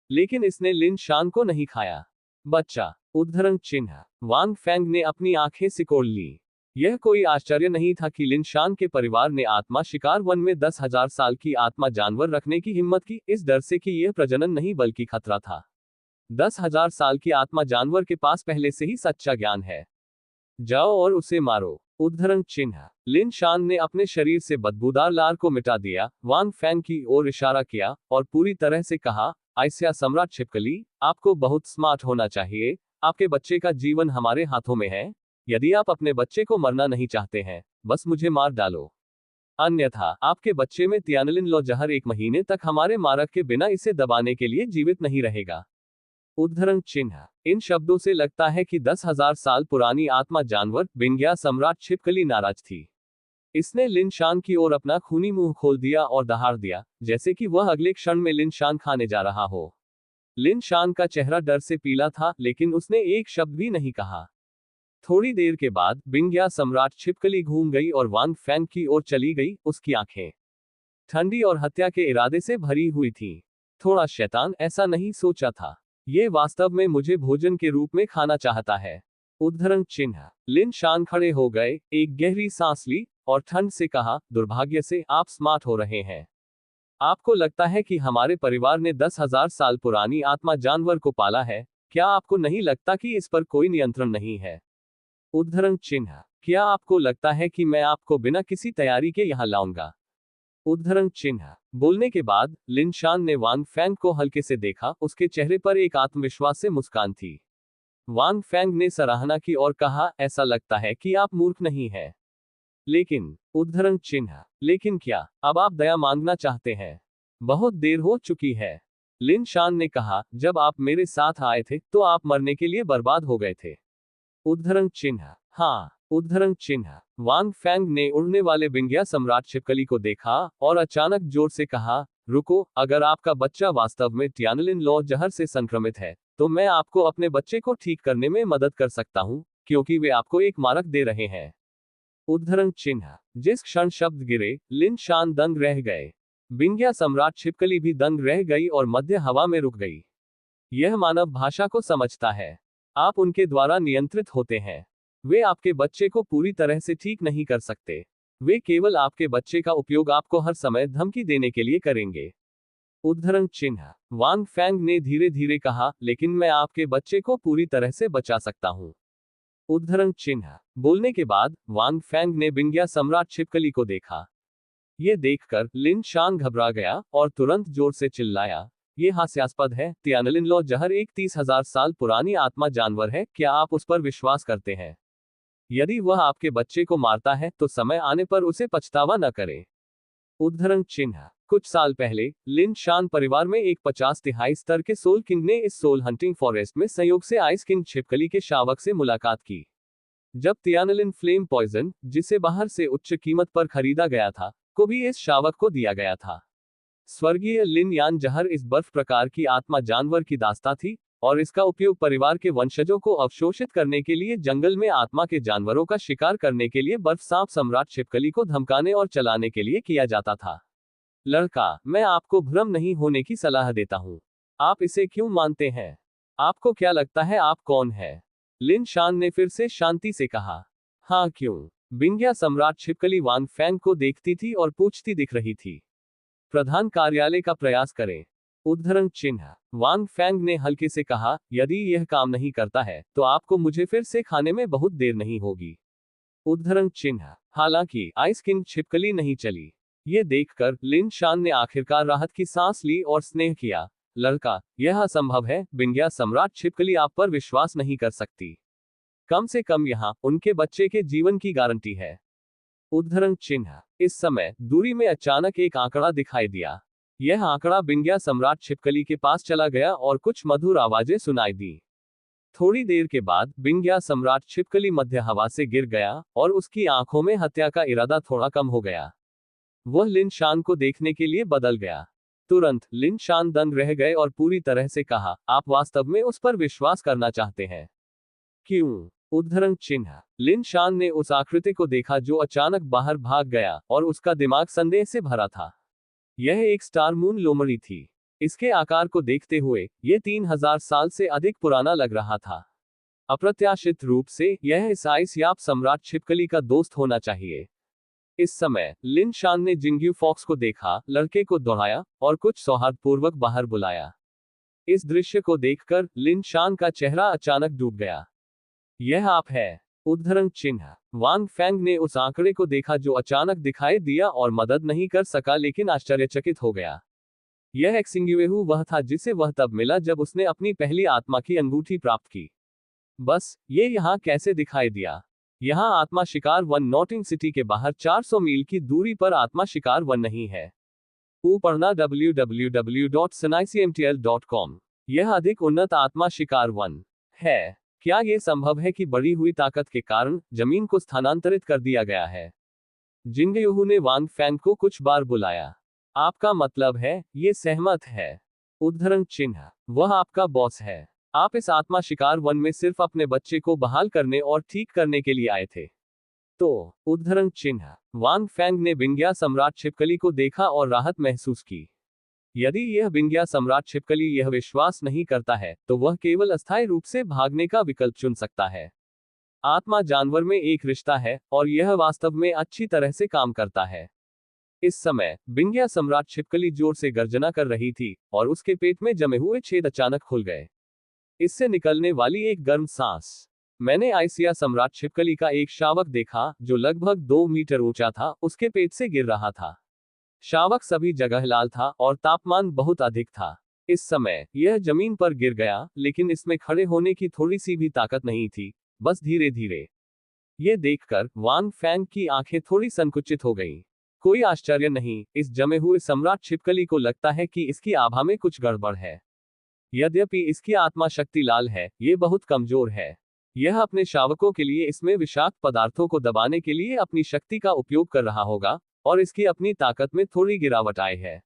Speaker 1: लेकिन इसने लिन शान को नहीं खाया। बच्चा। उद्धरण चिन्ह। वांग फैंग ने अपनी आंखें सिकोड़ ली। यह कोई आश्चर्य नहीं था कि लिन शान के परिवार ने आत्मा शिकार वन में 10,000 साल की आत्मा जानवर रखने की हिम्मत की, इस डर से कि यह प्रजनन नहीं बल्कि खतरा था। 10,000 साल की आत्मा जानवर के पास पहले से ही सच्चा ज्ञान है। जाओ और उसे मारो। उद्धरण चिन्ह। लिन शान ने अपने शरीर से बदबूदार लार को मिटा दिया, वांग फैंग की ओर इशारा किया और पूरी तरह से कहा, आइसिया सम्राट छिपकली, आपको बहुत स्मार्ट होना चाहिए। आपके बच्चे का जीवन हमारे हाथों में है। यदि आप अपने बच्चे को मरना नहीं चाहते हैं, बस मुझे मार डालो। अन्यथा आपके बच्चे में तियानलिन लो जहर 1 महीने तक हमारे मारक के बिना इसे दबाने के लिए जीवित नहीं रहेगा। उद्धरण चिन्ह। इन शब्दों से लगता है कि 10,000 साल पुरानी आत्मा जानवर बिंगिया सम्राट छिपकली नाराज थी। इसने लिन शान की ओर अपना खूनी मुंह खोल दिया और दहाड़ दिया, जैसे कि वह अगले क्षण में लिन शान खाने जा रहा हो। लिन शान का चेहरा डर से पीला था, लेकिन उसने एक शब्द भी नहीं कहा। थोड़ी देर के बाद बिंगिया सम्राट छिपकली घूम गई और वांग फैंग की ओर चली गई। उसकी आंखें ठंडी और हत्या के इरादे से भरी हुई थीं। थोड़ा शैतान, ऐसा नहीं सोचा था। ये वास्तव में मुझे भोजन के रूप में खाना चाहता है। उद्धरण चिन्ह। लिन शान खड़े हो गए, एक गहरी सांस ली और ठंड से कहा, दुर्भाग्य से आप स्मार्ट हो रहे हैं। आपको लगता है कि हमारे परिवार ने 10,000 साल पुरानी आत्मा जानवर को पाला है। क्या आपको नहीं लगता कि इस पर कोई नियंत्रण नहीं है? उद्धरण चिन्ह। क्या आपको लगता है कि मैं आपको बिना किसी तैयारी के यहां लाऊंगा? उद्धरण चिन्ह। बोलने के बाद लिन शान ने वांग फैंग को हल्के से देखा, उसके चेहरे पर एक आत्मविश्वास से मुस्कान थी। वांग फैंग ने सराहना की और कहा, ऐसा लगता है कि आप मूर्ख नहीं हैं। लेकिन। उद्धरण चिन्ह। लेकिन क्या अब आप दया मांगना चाहते हैं? बहुत देर हो चुकी है। लिन शान ने कहा, जब आप मेरे साथ आए थे तो आप मरने के लिए बर्बाद हो गए थे। उद्धरण चिन्ह। हाँ। उद्धरण चिन्ह। वांग फैंग ने उड़ने वाले बिंगिया सम्राट छिपकली को देखा और अचानक जोर से कहा, रुको, अगर आपका बच्चा वास्तव में ट्यानलिन लॉ जहर से संक्रमित है, तो मैं आपको अपने बच्चे को ठीक करने में मदद कर सकता हूं, क्योंकि वे आपको एक मारक दे रहे हैं। उद्धरण चिन्ह। जिस क्षण शब्द गिरे, लिन शान दंग रह गए। बिंगिया सम्राट छिपकली भी दंग रह गई और मध्य हवा में रुक गई। यह मानव भाषा को समझता है। आप उनके द्वारा नियंत्रित होते हैं। वे आपके बच्चे को पूरी तरह से ठीक नहीं कर सकते। वे केवल आपके बच्चे का उपयोग आपको हर समय धमकी देने के लिए करेंगे। उद्धरण चिन्ह। वांग फैंग ने धीरे धीरे कहा, लेकिन मैं आपके बच्चे को पूरी तरह से बचा सकता हूं। उद्धरण चिन्ह। बोलने के बाद वांग फैंग ने बिंगिया सम्राट छिपकली को देखा। ये देखकर लिन शान घबरा गया और तुरंत जोर से चिल्लाया, ये हास्यास्पद है। तियानलिन लॉ जहर एक 30,000 साल पुरानी आत्मा जानवर है, क्या आप उस पर विश्वास करते हैं? यदि वह आपके बच्चे को मारता है तो समय आने पर उसे पछतावा न करें। उद्धरण चिन्ह। कुछ साल पहले लिन शान परिवार में एक 50 स्तर के सोल किंग ने इस सोल हंटिंग फॉरेस्ट में संयोग से आइस किंग छिपकली के शावक से मुलाकात की। जब तियानलिन फ्लेम पॉइजन, जिसे बाहर से उच्च कीमत पर खरीदा गया था, को भी इस शावक को दिया गया था। स्वर्गीय लिन यान जहर इस बर्फ प्रकार की आत्मा जानवर की दास्ता थी, और इसका उपयोग परिवार के वंशजों को अवशोषित करने के लिए जंगल में आत्मा के जानवरों का शिकार करने के लिए बर्फ सांप सम्राट छिपकली को धमकाने और चलाने के लिए किया जाता था। लड़का, मैं आपको भ्रम नहीं होने की सलाह देता हूं। आप इसे क्यों मानते हैं? आपको क्या लगता है आप कौन है? लिन शान ने फिर से शांति से कहा। हाँ, क्यों? बिंगिया सम्राट छिपकली वांग फैंग को देखती थी और पूछती दिख रही थी। प्रधान कार्यालय का प्रयास करें। उद्धरण चिन्ह। वांग फैंग ने हल्के से कहा, यदि यह काम नहीं करता है तो आपको मुझे फिर से खाने में बहुत देर नहीं होगी। उद्धरण चिन्ह। हालांकि आइस किंग छिपकली नहीं चली। ये देखकर लिन शान ने आखिरकार राहत की सांस ली और स्नेह किया। लड़का, यह असंभव है। बिंगिया सम्राट छिपकली आप पर विश्वास नहीं कर सकती। कम से कम यहाँ उनके बच्चे के जीवन की गारंटी है। उद्धरण चिन्ह। इस समय दूरी में अचानक एक आंकड़ा दिखाई दिया। यह आंकड़ा बिंगिया सम्राट छिपकली के पास चला गया और कुछ मधुर आवाजें सुनाई दी। थोड़ी देर के बाद बिंगिया सम्राट छिपकली मध्य हवा से गिर गया और उसकी आंखों में हत्या का इरादा थोड़ा कम हो गया। वह लिन शान को देखने के लिए बदल गया। तुरंत लिन शान दंग रह गए और पूरी तरह से कहा, आप वास्तव में उस पर विश्वास करना चाहते हैं? क्यों? उद्धरण चिन्ह। लिन शान ने उस आकृति को देखा जो अचानक बाहर भाग गया और उसका दिमाग संदेह से भरा था। यह एक स्टार मून लोमड़ी थी। इसके आकार को देखते हुए यह 3000 साल से अधिक पुराना लग रहा था। अप्रत्याशित रूप से यह इस आइस याप सम्राट छिपकली का दोस्त होना चाहिए। इस समय लिन शान ने जिंग्यू फॉक्स को देखा, लड़के को दौड़ाया और कुछ सौहार्दपूर्वक बाहर बुलाया। इस दृश्य को देखकर लिन शान का चेहरा अचानक डूब गया। यह आप है? उद्धरण चिन्ह। वांग फैंग ने उस आंकड़े को देखा जो अचानक दिखाई दिया और मदद नहीं कर सका, लेकिन आश्चर्यचकित हो गया। यह एक्सिंग्युएहू वह था जिसे वह तब मिला जब उसने अपनी पहली आत्मा की अंगूठी प्राप्त की। बस, ये यहाँ कैसे दिखाई दिया? यहाँ आत्मा शिकार वन नॉटिंग सिटी के बाहर 400 मील की दूरी पर आत्मा शिकार वन नहीं है। पढ़ना www.snicmtl.com। यह अधिक उन्नत आत्मा शिकार वन है। क्या यह संभव है कि बढ़ी हुई ताकत के कारण जमीन को स्थानांतरित कर दिया गया है? जिंगयुहू ने वांग फैंग को कुछ बार बुलाया। आपका मतलब है, ये सहमत है? उद्धरण चिन्ह। वह आपका बॉस है। आप इस आत्मा शिकार वन में सिर्फ अपने बच्चे को बहाल करने और ठीक करने के लिए आए थे। तो, उद्धरण चिन्ह। वांग फैंग ने बिंगिया सम्राट छिपकली को देखा और राहत महसूस की। यदि यह बिंगिया सम्राट छिपकली यह विश्वास नहीं करता है, तो वह केवल अस्थायी रूप से भागने का विकल्प चुन सकता है। आत्मा जानवर में एक रिश्ता है, और यह वास्तव में अच्छी तरह से काम करता है। इस समय बिंगिया सम्राट छिपकली जोर से गर्जना कर रही थी, और उसके पेट में जमे हुए छेद अचानक खुल गए। इससे निकलने वाली एक गर्म सांस। मैंने आइसिया सम्राट छिपकली का एक शावक देखा, जो लगभग 2 मीटर ऊंचा था, उसके पेट से गिर रहा था। शावक सभी जगह लाल था और तापमान बहुत अधिक था। इस समय यह जमीन पर गिर गया, लेकिन इसमें खड़े होने की थोड़ी सी भी ताकत नहीं थी, बस धीरे धीरे। ये देखकर वांग फैंग की आंखें थोड़ी संकुचित हो गईं। कोई आश्चर्य नहीं, इस जमे हुए सम्राट छिपकली को लगता है कि इसकी आभा में कुछ गड़बड़ है। यद्यपि इसकी आत्मा शक्ति लाल है, ये बहुत कमजोर है। यह अपने शावकों के लिए इसमें विषाक्त पदार्थों को दबाने के लिए अपनी शक्ति का उपयोग कर रहा होगा, और इसकी अपनी ताकत में थोड़ी गिरावट आई है।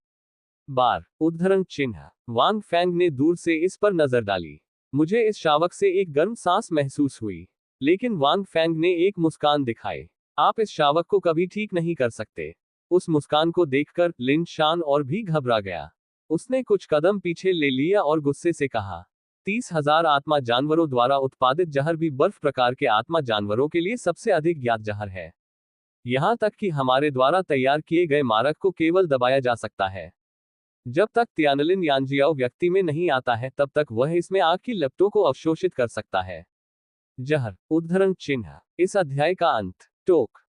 Speaker 1: बार उद्धरण चिन्ह। वांग फेंग ने दूर से इस पर नजर डाली। मुझे इस शावक से एक गर्म सांस महसूस हुई। लेकिन वांग फेंग ने एक मुस्कान दिखाई। आप इस शावक को कभी ठीक नहीं कर सकते। उस मुस्कान को देखकर लिन शान और भी घबरा गया। उसने कुछ कदम पीछे ले लिया और गुस्से से कहा, 30,000 आत्मा जानवरों द्वारा उत्पादित जहर भी बर्फ प्रकार के आत्मा जानवरों के लिए सबसे अधिक ज्ञात जहर है। यहां तक कि हमारे द्वारा तैयार किए गए मारक को केवल दबाया जा सकता है। जब तक तियानलिन यांजियाओ व्यक्ति में नहीं आता है तब तक वह इसमें आग की लपटों को अवशोषित कर सकता है। जहर उद्धरण चिन्ह। इस अध्याय का अंत। टोक।